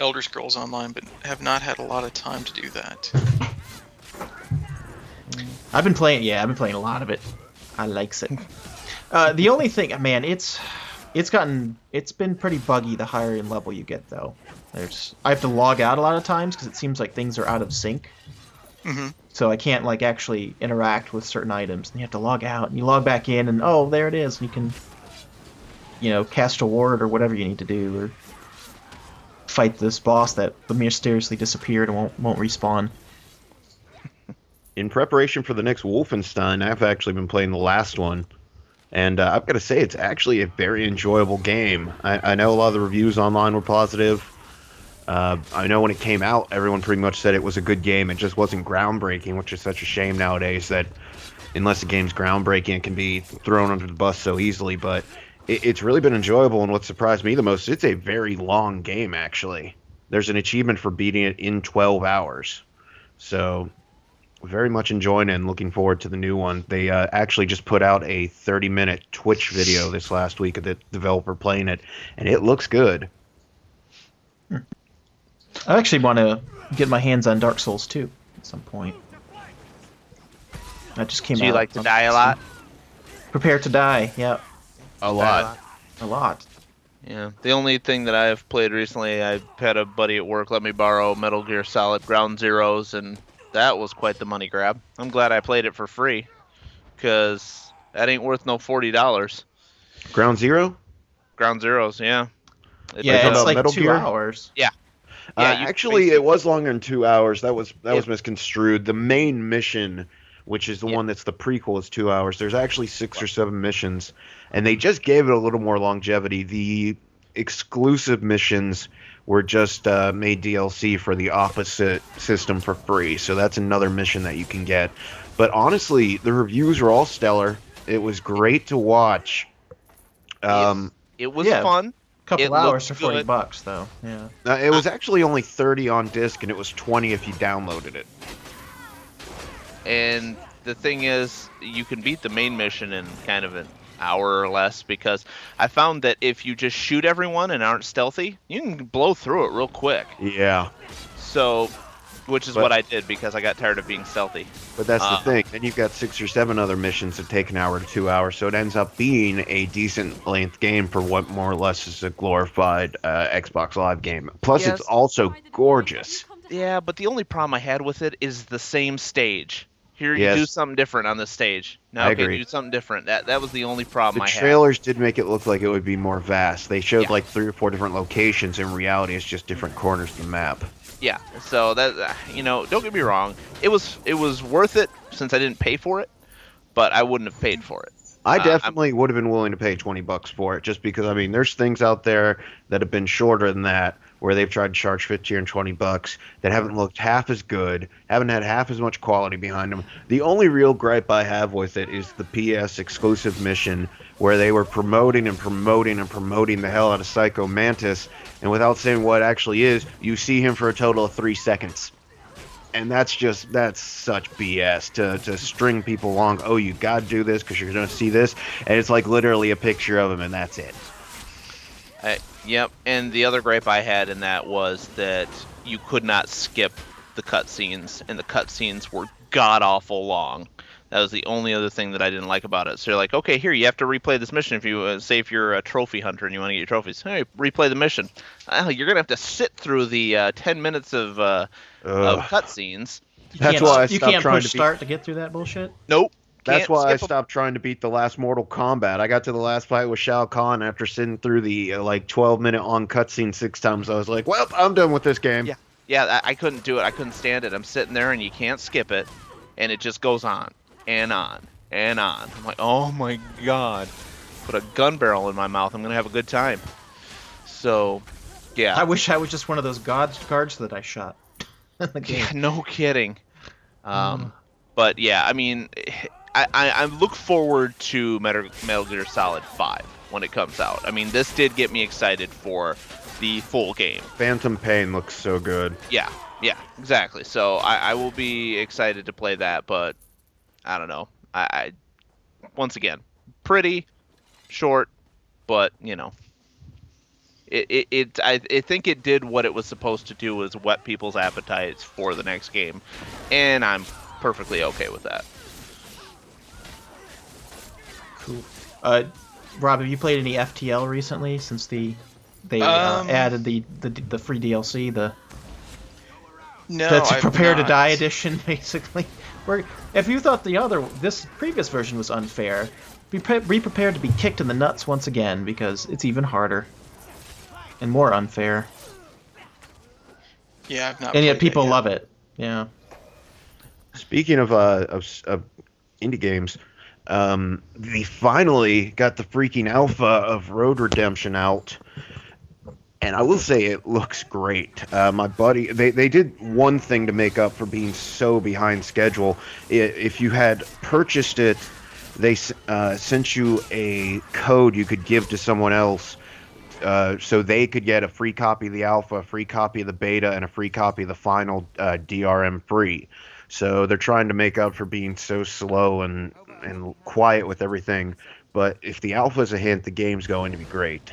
[SPEAKER 1] Elder Scrolls Online, but have not had a lot of time to do that.
[SPEAKER 2] I've been playing a lot of it. I likes it. The only thing, man, it's been pretty buggy the higher in level you get, though. I have to log out a lot of times because it seems like things are out of sync.
[SPEAKER 1] Mm-hmm.
[SPEAKER 2] So I can't like actually interact with certain items, and you have to log out, and you log back in, and oh, there it is. And you can, cast a ward or whatever you need to do, or fight this boss that mysteriously disappeared and won't respawn.
[SPEAKER 5] In preparation for the next Wolfenstein, I've actually been playing the last one, and I've got to say it's actually a very enjoyable game. I know a lot of the reviews online were positive. I know when it came out, everyone pretty much said it was a good game. It just wasn't groundbreaking, which is such a shame nowadays that unless a game's groundbreaking, it can be thrown under the bus so easily. But it's really been enjoyable, and what surprised me the most, it's a very long game, actually. There's an achievement for beating it in 12 hours. So, very much enjoying it and looking forward to the new one. They actually just put out a 30-minute Twitch video this last week of the developer playing it, and it looks good.
[SPEAKER 2] I actually want to get my hands on Dark Souls 2 at some point. That just came out.
[SPEAKER 3] Do you like to die a lot?
[SPEAKER 2] Prepare to Die, yeah.
[SPEAKER 5] A lot.
[SPEAKER 2] A lot.
[SPEAKER 3] Yeah. The only thing that I've played recently, I had a buddy at work let me borrow Metal Gear Solid Ground Zeroes, and that was quite the money grab. I'm glad I played it for free, because that ain't worth no $40.
[SPEAKER 5] Ground Zero?
[SPEAKER 3] Ground Zeroes, yeah.
[SPEAKER 2] Yeah, it's like
[SPEAKER 5] Metal
[SPEAKER 2] 2
[SPEAKER 5] Gear?
[SPEAKER 2] hours.
[SPEAKER 3] Yeah. Yeah,
[SPEAKER 5] actually, it was longer than 2 hours. That was misconstrued. The main mission, which is the one that's the prequel, is 2 hours. There's actually 6 or 7 missions, and they just gave it a little more longevity. The exclusive missions were just made DLC for the opposite system for free, so that's another mission that you can get. But honestly, the reviews were all stellar. It was great to watch.
[SPEAKER 3] It was fun.
[SPEAKER 2] Couple hours for $40 though. Yeah.
[SPEAKER 5] It was actually only 30 on disc, and it was 20 if you downloaded it.
[SPEAKER 3] And the thing is, you can beat the main mission in kind of an hour or less, because I found that if you just shoot everyone and aren't stealthy, you can blow through it real quick.
[SPEAKER 5] Yeah.
[SPEAKER 3] So, which is what I did, because I got tired of being stealthy.
[SPEAKER 5] But that's the thing. Then you've got 6 or 7 other missions that take an hour to 2 hours, so it ends up being a decent length game for what more or less is a glorified Xbox Live game. Plus, it's also gorgeous.
[SPEAKER 3] Yeah, but the only problem I had with it is the same stage. Here, you do something different on this stage. Now, okay, do something different. That was the only problem I had.
[SPEAKER 5] The trailers did make it look like it would be more vast. They showed like 3 or 4 different locations. In reality, it's just different corners of the map.
[SPEAKER 3] Yeah, so that don't get me wrong, it was worth it since I didn't pay for it, but I wouldn't have paid for it.
[SPEAKER 5] I definitely would have been willing to pay $20 for it, just because there's things out there that have been shorter than that, where they've tried to charge $15 or $20 that haven't looked half as good, haven't had half as much quality behind them. The only real gripe I have with it is the PS exclusive mission, where they were promoting the hell out of Psycho Mantis, and without saying what it actually is, you see him for a total of 3 seconds. And that's such BS to string people along. Oh, you gotta do this because you're gonna see this, and it's like literally a picture of him, and that's it.
[SPEAKER 3] Yep. And the other gripe I had in that was that you could not skip the cutscenes, and the cutscenes were god awful long. That was the only other thing that I didn't like about it. So you're like, okay, here, you have to replay this mission if you say if you're a trophy hunter and you want to get your trophies. Hey, replay the mission. You're gonna have to sit through the 10 minutes of cutscenes.
[SPEAKER 5] That's why I stopped
[SPEAKER 2] you can't
[SPEAKER 5] trying
[SPEAKER 2] push
[SPEAKER 5] to
[SPEAKER 2] start to get through that bullshit.
[SPEAKER 3] Nope.
[SPEAKER 5] That's why I stopped trying to beat the last Mortal Kombat. I got to the last fight with Shao Kahn after sitting through the 12-minute long cutscene 6 times. I was like, well, I'm done with this game.
[SPEAKER 3] Yeah, I couldn't do it. I couldn't stand it. I'm sitting there and you can't skip it, and it just goes on and on and on. I'm like, oh my god, put a gun barrel in my mouth. I'm gonna have a good time. So, yeah.
[SPEAKER 2] I wish I was just one of those guards that I shot.
[SPEAKER 3] Yeah, no kidding. But yeah, I look forward to Metal Gear Solid 5 when it comes out. I mean, this did get me excited for the full game.
[SPEAKER 5] Phantom Pain looks so good.
[SPEAKER 3] Yeah, exactly. So I will be excited to play that, but I don't know. I once again, pretty short, but I think it did what it was supposed to do, was whet people's appetites for the next game, and I'm perfectly okay with that.
[SPEAKER 2] Cool. Rob, have you played any FTL recently since they added the free DLC,
[SPEAKER 1] No,
[SPEAKER 2] that's
[SPEAKER 1] I've
[SPEAKER 2] Prepare to
[SPEAKER 1] not.
[SPEAKER 2] Die edition, basically? Where if you thought this previous version was unfair, be prepared to be kicked in the nuts once again, because it's even harder and more unfair.
[SPEAKER 1] Yeah, I've not.
[SPEAKER 2] And yet
[SPEAKER 1] played
[SPEAKER 2] people
[SPEAKER 1] that yet.
[SPEAKER 2] love it. Yeah.
[SPEAKER 5] Speaking of indie games, they finally got the freaking alpha of Road Redemption out, and I will say it looks great. My buddy, they did one thing to make up for being so behind schedule. If you had purchased it, they sent you a code you could give to someone else, so they could get a free copy of the alpha, a free copy of the beta, and a free copy of the final DRM free. So they're trying to make up for being so slow and quiet with everything. But if the alpha's a hint, the game's going to be great.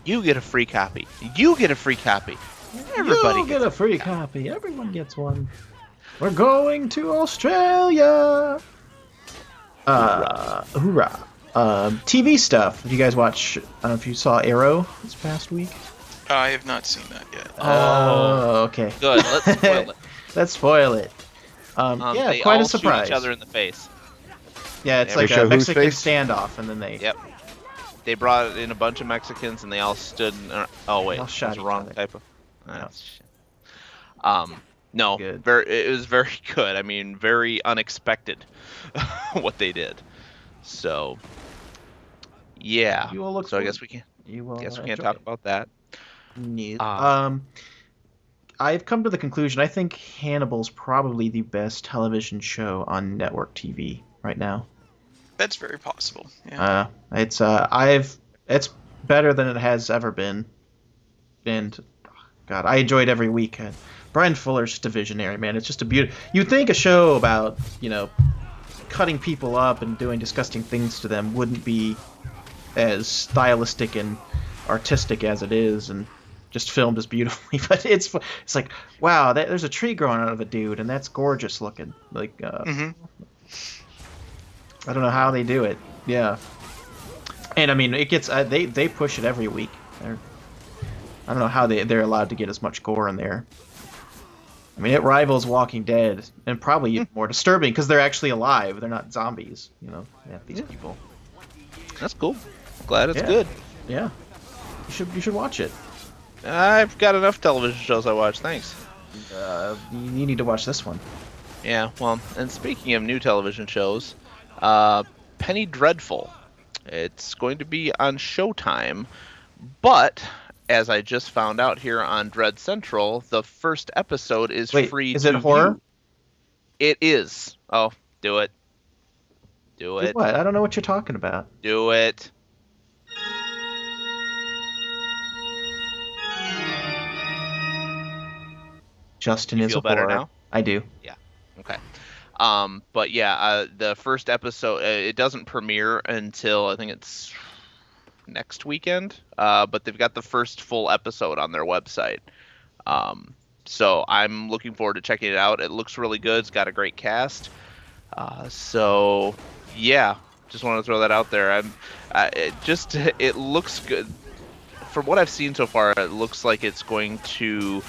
[SPEAKER 3] You get a free copy. You get a free copy. Everybody
[SPEAKER 2] you get
[SPEAKER 3] gets
[SPEAKER 2] a free copy. Everyone gets one. We're going to Australia. Hoorah. TV stuff. Did you guys watch? I don't know if you saw Arrow this past week.
[SPEAKER 1] I have not seen that yet.
[SPEAKER 2] Oh, okay.
[SPEAKER 3] Good. Let's spoil it.
[SPEAKER 2] Let's spoil it. Yeah,
[SPEAKER 3] they
[SPEAKER 2] quite
[SPEAKER 3] all
[SPEAKER 2] a surprise.
[SPEAKER 3] shoot each other in the face.
[SPEAKER 2] Yeah, it's
[SPEAKER 3] They
[SPEAKER 2] like
[SPEAKER 5] show
[SPEAKER 2] a
[SPEAKER 5] whose
[SPEAKER 2] Mexican
[SPEAKER 5] face?
[SPEAKER 2] standoff, and then they.
[SPEAKER 3] Yep. They brought in a bunch of Mexicans, and they all stood. Oh wait,
[SPEAKER 2] All
[SPEAKER 3] that's
[SPEAKER 2] shot
[SPEAKER 3] the
[SPEAKER 2] each
[SPEAKER 3] wrong
[SPEAKER 2] other.
[SPEAKER 3] type of.
[SPEAKER 2] No.
[SPEAKER 3] No,
[SPEAKER 2] Good.
[SPEAKER 3] it was very good. I mean, very unexpected what they did. So, yeah.
[SPEAKER 2] You will look
[SPEAKER 3] So I
[SPEAKER 2] forward-
[SPEAKER 3] guess we can.
[SPEAKER 2] You will.
[SPEAKER 3] Guess we
[SPEAKER 2] enjoy
[SPEAKER 3] can't talk
[SPEAKER 2] it.
[SPEAKER 3] about that.
[SPEAKER 2] No. I've come to the conclusion. I think Hannibal's probably the best television show on network TV right now.
[SPEAKER 1] That's very possible. Yeah.
[SPEAKER 2] It's better than it has ever been, and God, I enjoyed every week. Brian Fuller's just a visionary, man. It's just a beauty. You'd think a show about cutting people up and doing disgusting things to them wouldn't be as stylistic and artistic as it is, and just filmed as beautifully. But it's like, wow, there's a tree growing out of a dude, and that's gorgeous looking. Like,
[SPEAKER 1] Mm-hmm.
[SPEAKER 2] I don't know how they do it. Yeah, and I mean, it gets they push it every week. I don't know how they're allowed to get as much gore in there. I mean, it rivals Walking Dead, and probably even more disturbing because they're actually alive. They're not zombies. These people.
[SPEAKER 3] That's cool. Glad it's
[SPEAKER 2] Yeah.
[SPEAKER 3] good.
[SPEAKER 2] Yeah, you should watch it.
[SPEAKER 3] I've got enough television shows I watch. Thanks.
[SPEAKER 2] You need to watch this one.
[SPEAKER 3] Yeah. Well, and speaking of new television shows, Penny Dreadful. It's going to be on Showtime, but as I just found out here on Dread Central, the first episode is free.
[SPEAKER 2] Is
[SPEAKER 3] to
[SPEAKER 2] it horror?
[SPEAKER 3] view. It is. Oh, do it. Do it.
[SPEAKER 2] What? I don't know what you're talking about.
[SPEAKER 3] Do it.
[SPEAKER 2] Justin
[SPEAKER 3] You
[SPEAKER 2] is
[SPEAKER 3] feel
[SPEAKER 2] a
[SPEAKER 3] better
[SPEAKER 2] horror.
[SPEAKER 3] now?
[SPEAKER 2] I do.
[SPEAKER 3] Okay. But yeah, the first episode, it doesn't premiere until I think it's next weekend. But they've got the first full episode on their website. So I'm looking forward to checking it out. It looks really good. It's got a great cast. So yeah, just want to throw that out there. It looks good. From what I've seen so far, it looks like it's going to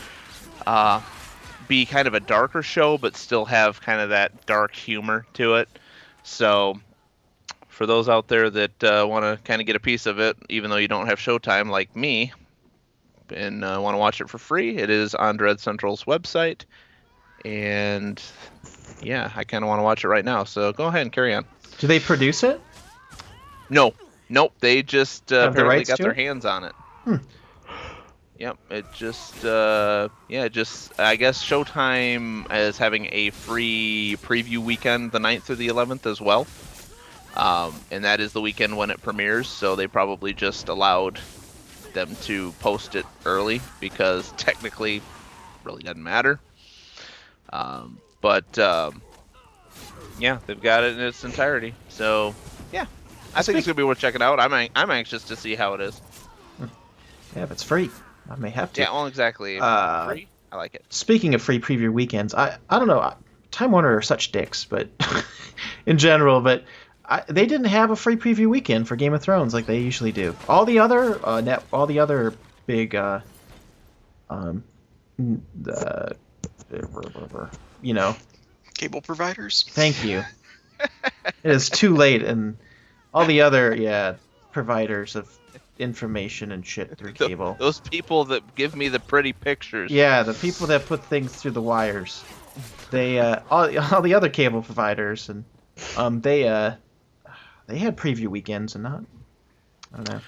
[SPEAKER 3] be kind of a darker show, but still have kind of that dark humor to it. So for those out there that want to kind of get a piece of it, even though you don't have Showtime like me, and want to watch it for free, it is on Dread Central's website. And yeah, I kind of want to watch it right now. So go ahead and carry on.
[SPEAKER 2] Do they produce it?
[SPEAKER 3] Nope. They just
[SPEAKER 2] Have the
[SPEAKER 3] apparently
[SPEAKER 2] rights
[SPEAKER 3] got
[SPEAKER 2] to
[SPEAKER 3] their
[SPEAKER 2] it?
[SPEAKER 3] hands on it. Yep, it just I guess Showtime is having a free preview weekend the 9th through the 11th as well. And that is the weekend when it premieres, so they probably just allowed them to post it early because technically really doesn't matter. But yeah, they've got it in its entirety. So yeah, I think it's gonna be worth checking out. I'm anxious to see how it is.
[SPEAKER 2] Yeah, if it's free, I may have to.
[SPEAKER 3] Yeah, well, exactly.
[SPEAKER 2] Uh,
[SPEAKER 3] Free, I like it.
[SPEAKER 2] Speaking of free preview weekends, I don't know. Time Warner are such dicks, but in general, but they didn't have a free preview weekend for Game of Thrones like they usually do. All the other big the you know.
[SPEAKER 1] Cable providers.
[SPEAKER 2] Thank you. It is too late, and all the other providers of information and shit through cable.
[SPEAKER 3] Those people that give me the pretty pictures.
[SPEAKER 2] Yeah, the people that put things through the wires. They all the other cable providers, and they had preview weekends and not. I don't know.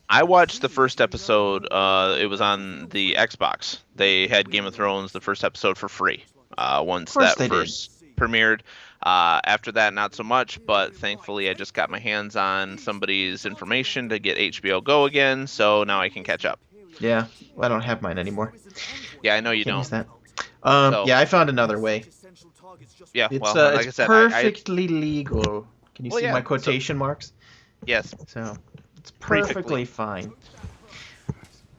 [SPEAKER 3] I watched the first episode. It was on the Xbox. They had Game of Thrones, the first episode, for free. Once that first premiered. After that, not so much, but thankfully I just got my hands on somebody's information to get HBO Go again, so now I can catch up.
[SPEAKER 2] Yeah, well, I don't have mine anymore.
[SPEAKER 3] Yeah, I know you
[SPEAKER 2] Can't
[SPEAKER 3] don't.
[SPEAKER 2] use that. Yeah, I found another way.
[SPEAKER 3] Yeah,
[SPEAKER 2] it's,
[SPEAKER 3] well, like I
[SPEAKER 2] it's
[SPEAKER 3] said,
[SPEAKER 2] perfectly legal. Can you see
[SPEAKER 3] yeah,
[SPEAKER 2] my quotation marks?
[SPEAKER 3] Yes.
[SPEAKER 2] So, it's perfectly fine.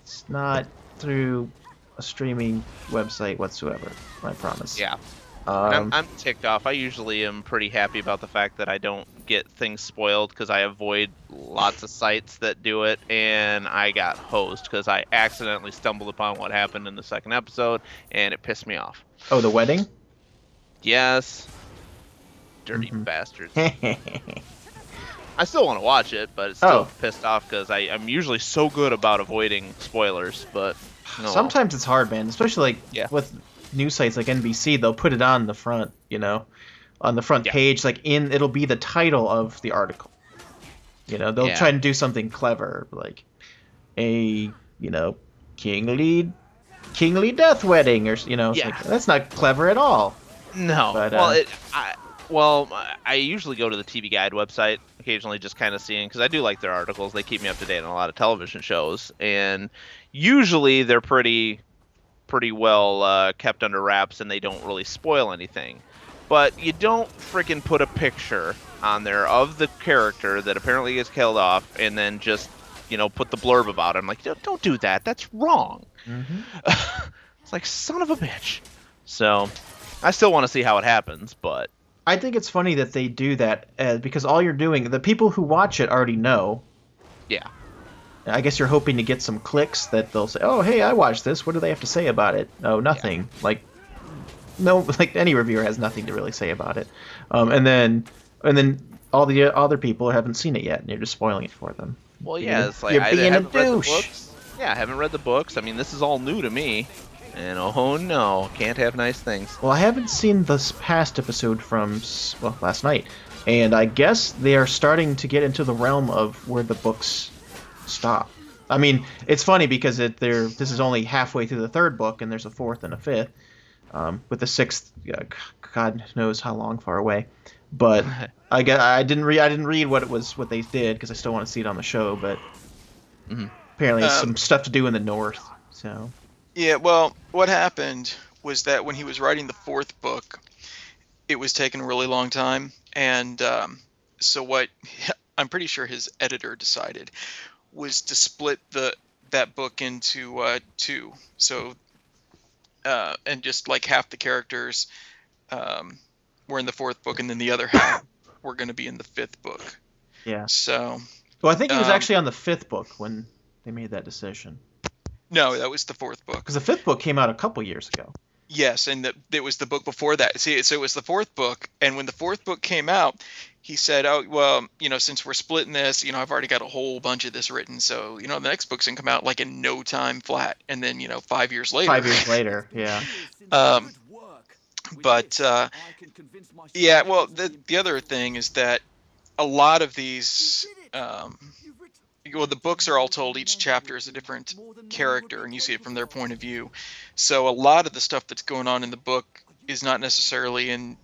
[SPEAKER 2] It's not through a streaming website whatsoever, I promise.
[SPEAKER 3] Yeah. I'm ticked off. I usually am pretty happy about the fact that I don't get things spoiled because I avoid lots of sites that do it, and I got hosed because I accidentally stumbled upon what happened in the second episode, and it pissed me off.
[SPEAKER 2] Oh, the wedding?
[SPEAKER 3] Yes. Dirty bastards. I still want to watch it, but it's still pissed off because I'm usually so good about avoiding spoilers, but no.
[SPEAKER 2] Sometimes it's hard, man, especially with news sites like NBC. They'll put it on the front, on the front page, it'll be the title of the article. They'll try and do something clever, like a kingly death wedding, or like, that's not clever at all.
[SPEAKER 3] No. But, I usually go to the TV Guide website occasionally, just kind of seeing, because I do like their articles. They keep me up to date on a lot of television shows, and usually they're pretty well kept under wraps, and they don't really spoil anything. But you don't freaking put a picture on there of the character that apparently gets killed off, and then just put the blurb about him. Like, don't do that. That's wrong. Mm-hmm. It's like, son of a bitch. So I still want to see how it happens, but
[SPEAKER 2] I think it's funny that they do that because all you're doing, the people who watch it already know.
[SPEAKER 3] Yeah.
[SPEAKER 2] I guess you're hoping to get some clicks that they'll say, "Oh, hey, I watched this. What do they have to say about it?" Oh, nothing. Yeah. Like any reviewer has nothing to really say about it. And then all the other people haven't seen it yet, and you're just spoiling it for them.
[SPEAKER 3] Well, yeah, it's like
[SPEAKER 2] you're
[SPEAKER 3] I
[SPEAKER 2] being
[SPEAKER 3] haven't
[SPEAKER 2] a
[SPEAKER 3] read the
[SPEAKER 2] douche.
[SPEAKER 3] books. Yeah, I haven't read the books. I mean, this is all new to me. And oh no, can't have nice things.
[SPEAKER 2] Well, I haven't seen this past episode from last night, and I guess they are starting to get into the realm of where the books stop. I mean, it's funny because this is only halfway through the third book, and there's a fourth and a fifth, with the sixth, God knows how long far away. But I didn't read what they did because I still want to see it on the show. But apparently, some stuff to do in the north. So.
[SPEAKER 1] Yeah, well, what happened was that when he was writing the fourth book, it was taking a really long time, and so what I'm pretty sure his editor decided was to split that book into two. So and just like half the characters were in the fourth book, and then the other half were going to be in the fifth book.
[SPEAKER 2] Yeah.
[SPEAKER 1] So.
[SPEAKER 2] Well, I think he was actually on the fifth book when they made that decision.
[SPEAKER 1] No, that was the fourth book.
[SPEAKER 2] Because the fifth book came out a couple years ago.
[SPEAKER 1] Yes, and it was the book before that. See, so it was the fourth book, and when the fourth book came out, he said, "Oh, well, since we're splitting this, I've already got a whole bunch of this written, so the next book's gonna come out like in no time flat." And then 5 years later.
[SPEAKER 2] 5 years later, yeah.
[SPEAKER 1] But yeah, well, the other thing is that a lot of these well, the books are all told each chapter is a different character, and you see it from their point of view. So a lot of the stuff that's going on in the book is not necessarily in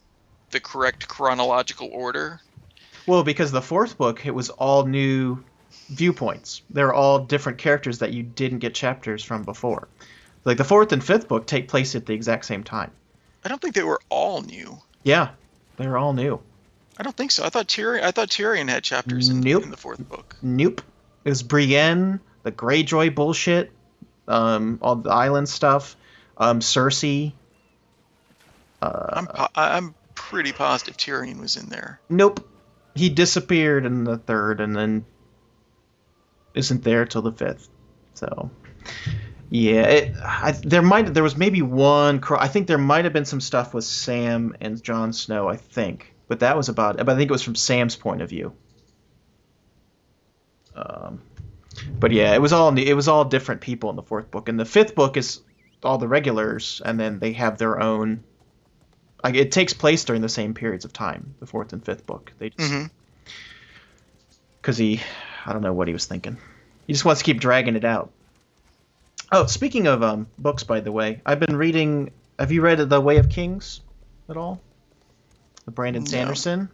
[SPEAKER 1] the correct chronological order.
[SPEAKER 2] Well, because the fourth book, it was all new viewpoints. They're all different characters that you didn't get chapters from before. Like the fourth and fifth book take place at the exact same time.
[SPEAKER 1] I don't think they were all new.
[SPEAKER 2] Yeah, they're all new.
[SPEAKER 1] I don't think so. I thought Tyrion had chapters in
[SPEAKER 2] Nope.
[SPEAKER 1] the fourth book.
[SPEAKER 2] Nope. It was Brienne, the Greyjoy bullshit, all the island stuff, Cersei.
[SPEAKER 1] I'm pretty positive Tyrion was in there.
[SPEAKER 2] Nope. He disappeared in the third and then isn't there till the fifth. So, yeah, there was maybe one. I think there might have been some stuff with Sam and Jon Snow. I think, but that was about it. But I think it was from Sam's point of view. But yeah, it was all different people in the fourth book, and the fifth book is all the regulars, and then they have their own. Like it takes place during the same periods of time, the fourth and fifth book. They just because I don't know what he was thinking. He just wants to keep dragging it out. Oh, speaking of books, by the way, I've been reading. Have you read The Way of Kings at all? The Brandon Sanderson.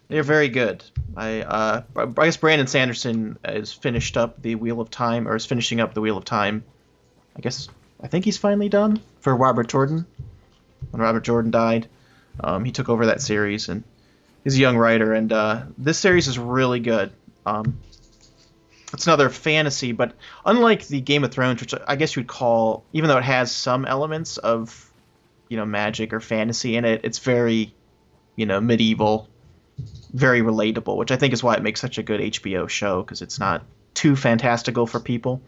[SPEAKER 2] They're very good. I guess Brandon Sanderson is finished up the Wheel of Time, or is finishing up the Wheel of Time. I think he's finally done for Robert Jordan. When Robert Jordan died, he took over that series, and he's a young writer. And this series is really good. It's another fantasy, but unlike the Game of Thrones, which I guess you'd call, even though it has some elements of, magic or fantasy in it, it's very, medieval, very relatable, which I think is why it makes such a good HBO show, because it's not too fantastical for people.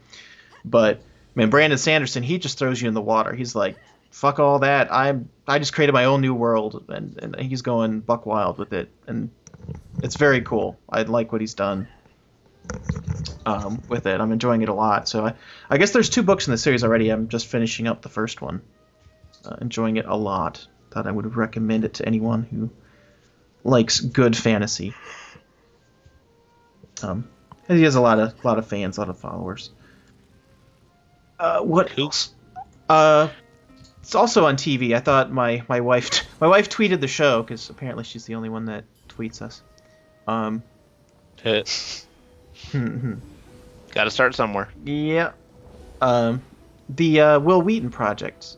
[SPEAKER 2] But man, Brandon Sanderson, he just throws you in the water. He's like, fuck all that. I just created my own new world, and he's going buck wild with it, and it's very cool. I like what he's done with it. I'm enjoying it a lot. So I guess there's 2 books in the series already. I'm just finishing up the first one. Enjoying it a lot. Thought I would recommend it to anyone who likes good fantasy. He has a lot of fans, a lot of followers. What else? It's also on TV. I thought my wife tweeted the show, because apparently she's the only one that tweets us.
[SPEAKER 3] Got to start somewhere.
[SPEAKER 2] Yeah. The Will Wheaton project.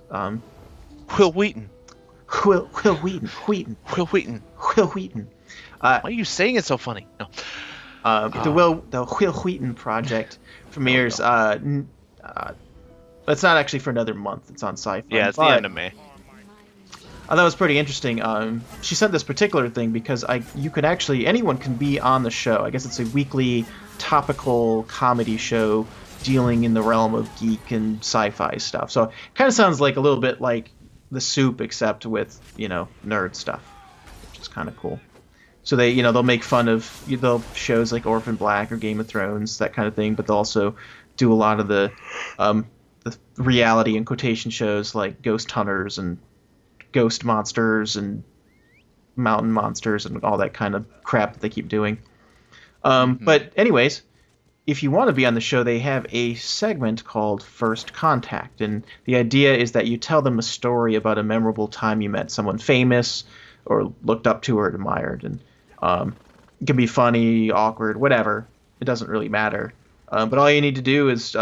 [SPEAKER 3] Will Wheaton.
[SPEAKER 2] Will Wheaton.
[SPEAKER 3] Will Wheaton.
[SPEAKER 2] Will Wheaton.
[SPEAKER 3] Why are you saying it so funny? No.
[SPEAKER 2] The Will Wheaton project premieres. It's not actually for another month. It's on Sci-Fi.
[SPEAKER 3] Yeah, it's the end of May.
[SPEAKER 2] I thought it was pretty interesting. She sent this particular thing because anyone can be on the show. I guess it's a weekly topical comedy show dealing in the realm of geek and sci-fi stuff. So it kind of sounds like a little bit like The Soup, except with, nerd stuff, which is kind of cool. So they'll make fun of shows like Orphan Black or Game of Thrones, that kind of thing, but they'll also do a lot of the reality and quotation shows like Ghost Hunters and Ghost Monsters and Mountain Monsters and all that kind of crap that they keep doing. But anyways, if you want to be on the show, they have a segment called First Contact, and the idea is that you tell them a story about a memorable time you met someone famous or looked up to or admired, and it can be funny, awkward, whatever. It doesn't really matter. But all you need to do is,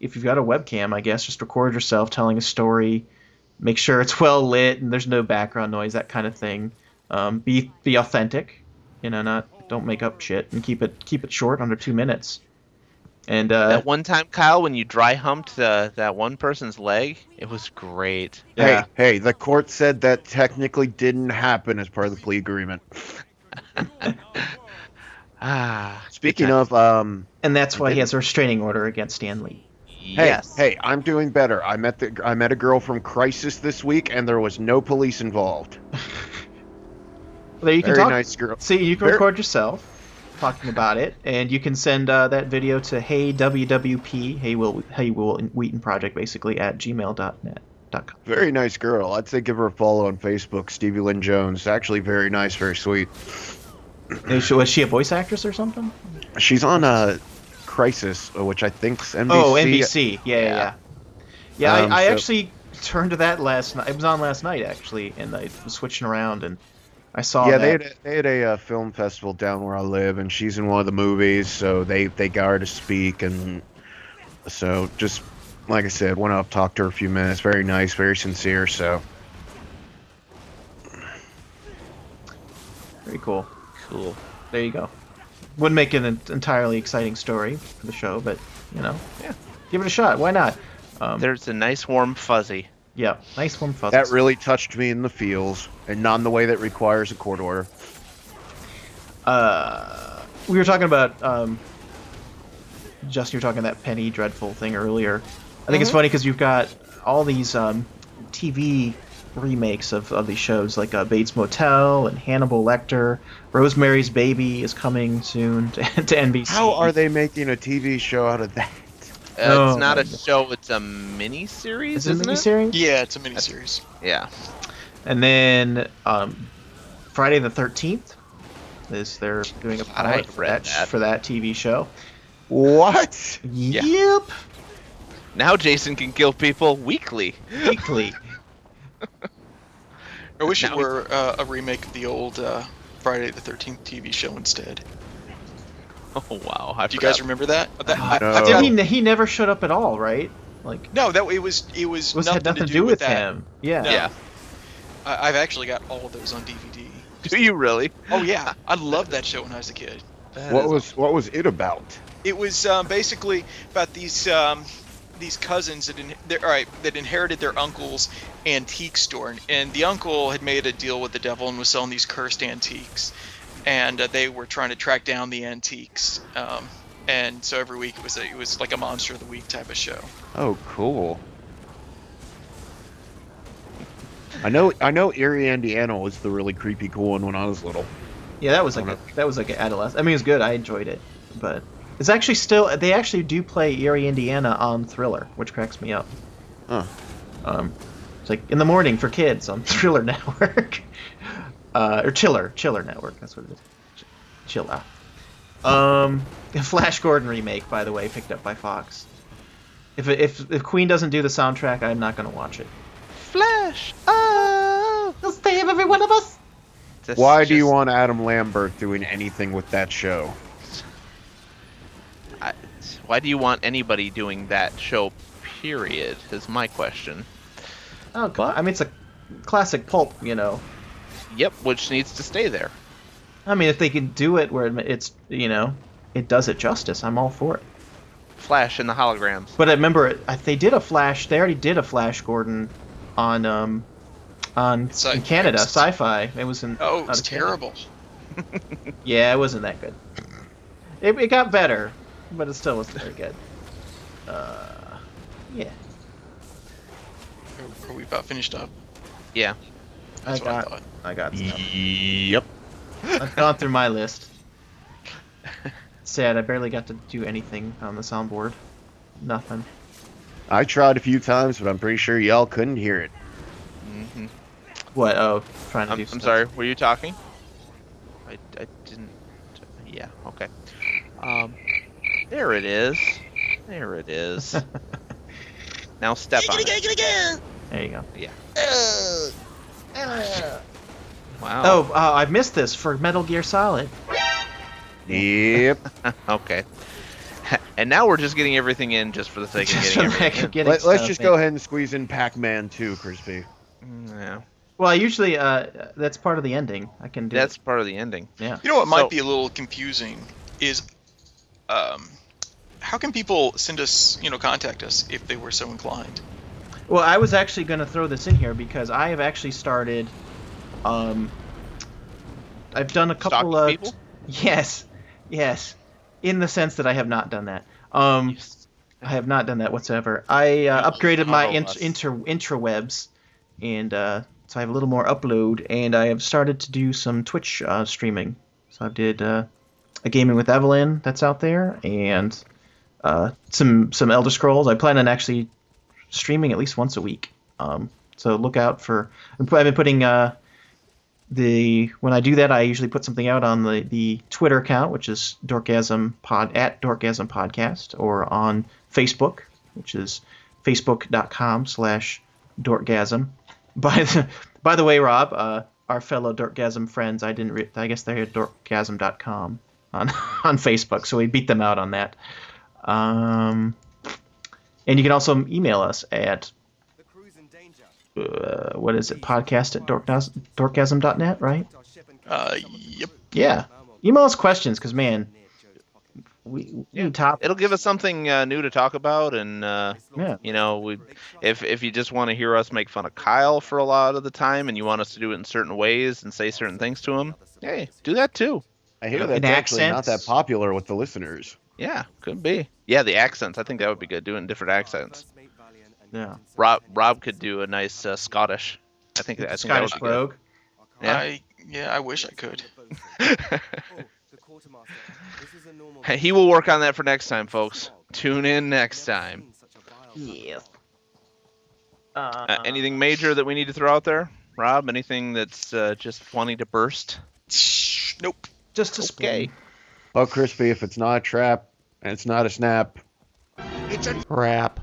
[SPEAKER 2] if you've got a webcam, I guess, just record yourself telling a story. Make sure it's well lit and there's no background noise, that kind of thing. Be authentic, don't make up shit, and keep it short, under 2 minutes. And
[SPEAKER 3] that one time, Kyle, when you dry humped that one person's leg, it was great.
[SPEAKER 2] Yeah.
[SPEAKER 5] Hey, the court said that technically didn't happen as part of the plea agreement. Speaking of,
[SPEAKER 2] and that's why he has a restraining order against Stan Lee.
[SPEAKER 3] Yes.
[SPEAKER 5] Hey, I'm doing better. I met a girl from Crisis this week, and there was no police involved.
[SPEAKER 2] Well, you can
[SPEAKER 5] Very
[SPEAKER 2] talk.
[SPEAKER 5] nice girl.
[SPEAKER 2] See, you can record yourself talking about it, and you can send that video to Hey Will Wheaton Project, basically, at gmail.com.
[SPEAKER 5] Very nice girl. I'd say give her a follow on Facebook, Stevie Lynn Jones. Actually, very nice, very sweet.
[SPEAKER 2] Was she a voice actress or something?
[SPEAKER 5] She's on Crisis, which I think's NBC.
[SPEAKER 2] Oh, NBC. Yeah. Yeah, I
[SPEAKER 5] So-
[SPEAKER 2] actually turned to that last night. It was on last night, actually, and I was switching around, and I saw
[SPEAKER 5] Yeah,
[SPEAKER 2] that.
[SPEAKER 5] they had a film festival down where I live, and she's in one of the movies, so they got her to speak, and so just like I said, went up, talked to her a few minutes. Very nice, very sincere. So
[SPEAKER 2] Very cool.
[SPEAKER 3] Cool.
[SPEAKER 2] There you go. Wouldn't make it an entirely exciting story for the show, but, yeah, give it a shot. Why not?
[SPEAKER 3] There's a nice warm fuzzy.
[SPEAKER 2] Yeah, nice warm fuzz.
[SPEAKER 5] that really touched me in the feels, and not in the way that requires a court order.
[SPEAKER 2] We were talking about, Justin, you were talking that Penny Dreadful thing earlier. I think it's funny because you've got all these TV remakes of these shows, like Bates Motel and Hannibal Lecter. Rosemary's Baby is coming soon to NBC.
[SPEAKER 5] How are they making a TV show out of that?
[SPEAKER 2] Oh,
[SPEAKER 3] It's not
[SPEAKER 2] my
[SPEAKER 3] a
[SPEAKER 2] God.
[SPEAKER 3] show, it's a mini-series,
[SPEAKER 2] Is it a
[SPEAKER 3] isn't it?
[SPEAKER 2] miniseries?
[SPEAKER 1] Yeah, it's a miniseries.
[SPEAKER 3] Yeah.
[SPEAKER 2] And then Friday the 13th is they're doing a pilot
[SPEAKER 3] I've read that.
[SPEAKER 2] for that TV show.
[SPEAKER 5] What?
[SPEAKER 2] Yep.
[SPEAKER 3] Now Jason can kill people weekly.
[SPEAKER 2] Weekly.
[SPEAKER 1] I wish it
[SPEAKER 3] Now
[SPEAKER 1] were a remake of the old Friday the 13th TV show instead.
[SPEAKER 3] Oh wow! I
[SPEAKER 1] Do you guys
[SPEAKER 3] forgot.
[SPEAKER 1] remember that?
[SPEAKER 5] No.
[SPEAKER 1] I've
[SPEAKER 2] Did
[SPEAKER 1] got-
[SPEAKER 2] he never showed up at all, right? Like,
[SPEAKER 1] no, that it was
[SPEAKER 2] had nothing to do with him. Yeah.
[SPEAKER 1] No.
[SPEAKER 3] Yeah.
[SPEAKER 1] I've actually got all of those on DVD.
[SPEAKER 3] Do you really?
[SPEAKER 1] Oh yeah, I loved that show when I was a kid.
[SPEAKER 5] What was it about?
[SPEAKER 1] It was basically about these cousins that inherited their uncle's antique store, and the uncle had made a deal with the devil and was selling these cursed antiques, and they were trying to track down the antiques. And so every week it was like a monster of the week type of show.
[SPEAKER 5] Oh, cool. I know Erie, Indiana was the really creepy cool one when I was little.
[SPEAKER 2] Yeah, that was like an adolescent. I mean, it was good. I enjoyed it, but it's actually still they actually do play Erie, Indiana on Thriller, which cracks me up.
[SPEAKER 5] Huh.
[SPEAKER 2] It's like in the morning for kids on Thriller Network, or Chiller Network. That's what it is. Chilla. A Flash Gordon remake, by the way, picked up by Fox. If Queen doesn't do the soundtrack, I'm not gonna watch it.
[SPEAKER 3] Flash. Oh.
[SPEAKER 2] They'll save every one of us.
[SPEAKER 3] This
[SPEAKER 5] Why
[SPEAKER 3] is
[SPEAKER 5] do you
[SPEAKER 3] just-
[SPEAKER 5] want Adam Lambert doing anything with that show?
[SPEAKER 3] Why do you want anybody doing that show? Period. Is my question.
[SPEAKER 2] Oh god, I mean it's a classic pulp,
[SPEAKER 3] Yep, which needs to stay there.
[SPEAKER 2] I mean, if they could do it where it's, it does it justice, I'm all for it.
[SPEAKER 3] Flash and the holograms.
[SPEAKER 2] But I remember they did a Flash. They already did a Flash Gordon on in Canada, Sci-Fi. It was in.
[SPEAKER 1] Oh, it was
[SPEAKER 2] out of Canada.
[SPEAKER 1] terrible.
[SPEAKER 2] Yeah, it wasn't that good. It got better, but it still wasn't very good. Yeah,
[SPEAKER 1] Are we about finished up?
[SPEAKER 3] Yeah.
[SPEAKER 1] That's what I thought.
[SPEAKER 2] I got stuff.
[SPEAKER 5] Yep.
[SPEAKER 2] I've gone through my list. Sad, I barely got to do anything on the soundboard. Nothing.
[SPEAKER 5] I tried a few times, but I'm pretty sure y'all couldn't hear it.
[SPEAKER 3] Hmm.
[SPEAKER 2] What? Oh, trying to
[SPEAKER 3] I'm
[SPEAKER 2] do stuff.
[SPEAKER 3] sorry. Were you talking? I didn't. Yeah. Okay. There it is. There it is. Now step on it.
[SPEAKER 2] There you go.
[SPEAKER 3] Yeah. Wow.
[SPEAKER 2] Oh, I missed this for Metal Gear Solid.
[SPEAKER 5] Yep.
[SPEAKER 3] Okay. And now we're just getting everything in just for the sake of
[SPEAKER 2] Just
[SPEAKER 3] getting
[SPEAKER 2] for the heck
[SPEAKER 3] everything
[SPEAKER 2] of getting
[SPEAKER 5] Let's
[SPEAKER 2] stuff
[SPEAKER 5] just
[SPEAKER 2] in.
[SPEAKER 5] go ahead and squeeze in Pac-Man 2, Crispy.
[SPEAKER 3] in. Yeah.
[SPEAKER 2] Well, I usually that's part of the ending. I can do.
[SPEAKER 3] That's part of the ending.
[SPEAKER 2] Yeah.
[SPEAKER 1] You know what
[SPEAKER 3] So-
[SPEAKER 1] might be a little confusing is, how can people send us, contact us if they were so inclined?
[SPEAKER 2] Well, I was actually going to throw this in here because I have actually started. I've done a couple
[SPEAKER 3] Stalking
[SPEAKER 2] of.
[SPEAKER 3] people?
[SPEAKER 2] Yes, in the sense that I have not done that. I have not done that whatsoever. I upgraded my
[SPEAKER 3] follow us.
[SPEAKER 2] intrawebs, and so I have a little more upload, and I have started to do some Twitch streaming. So I did a Gaming with Evelyn that's out there, and some Elder Scrolls. I plan on actually streaming at least once a week. So look out for. I've been putting When I do that, I usually put something out on the Twitter account, which is Dorkgasm at Dorkgasm Podcast, or on Facebook, which is facebook.com/Dorkgasm. By the way, Rob, our fellow Dorkgasm friends, I guess they're at Dorkgasm.com on Facebook, so we beat them out on that. And you can also email us at what is it? Podcast at dorkgasm.net, right?
[SPEAKER 1] Yep.
[SPEAKER 2] Yeah. Email us questions, because, man, we need topics.
[SPEAKER 3] It'll give us something new to talk about, and you know, if you just want to hear us make fun of Kyle for a lot of the time, and you want us to do it in certain ways and say certain things to him, hey, do that too.
[SPEAKER 5] I hear that's actually not that popular with the listeners.
[SPEAKER 3] Yeah, could be. Yeah, the accents. I think that would be good, doing different accents.
[SPEAKER 2] Yeah.
[SPEAKER 3] Rob could do a nice Scottish. I think that
[SPEAKER 2] Scottish
[SPEAKER 3] would be
[SPEAKER 2] brogue.
[SPEAKER 3] Good.
[SPEAKER 1] I wish I could.
[SPEAKER 3] Hey, he will work on that for next time, folks. Tune in next time.
[SPEAKER 2] Yes.
[SPEAKER 3] Anything major that we need to throw out there, Rob? Anything that's just wanting to burst?
[SPEAKER 1] Nope.
[SPEAKER 2] Just a
[SPEAKER 3] Okay.
[SPEAKER 5] Well, Crispy, if it's not a trap and it's not a snap,
[SPEAKER 4] It's a
[SPEAKER 5] crap.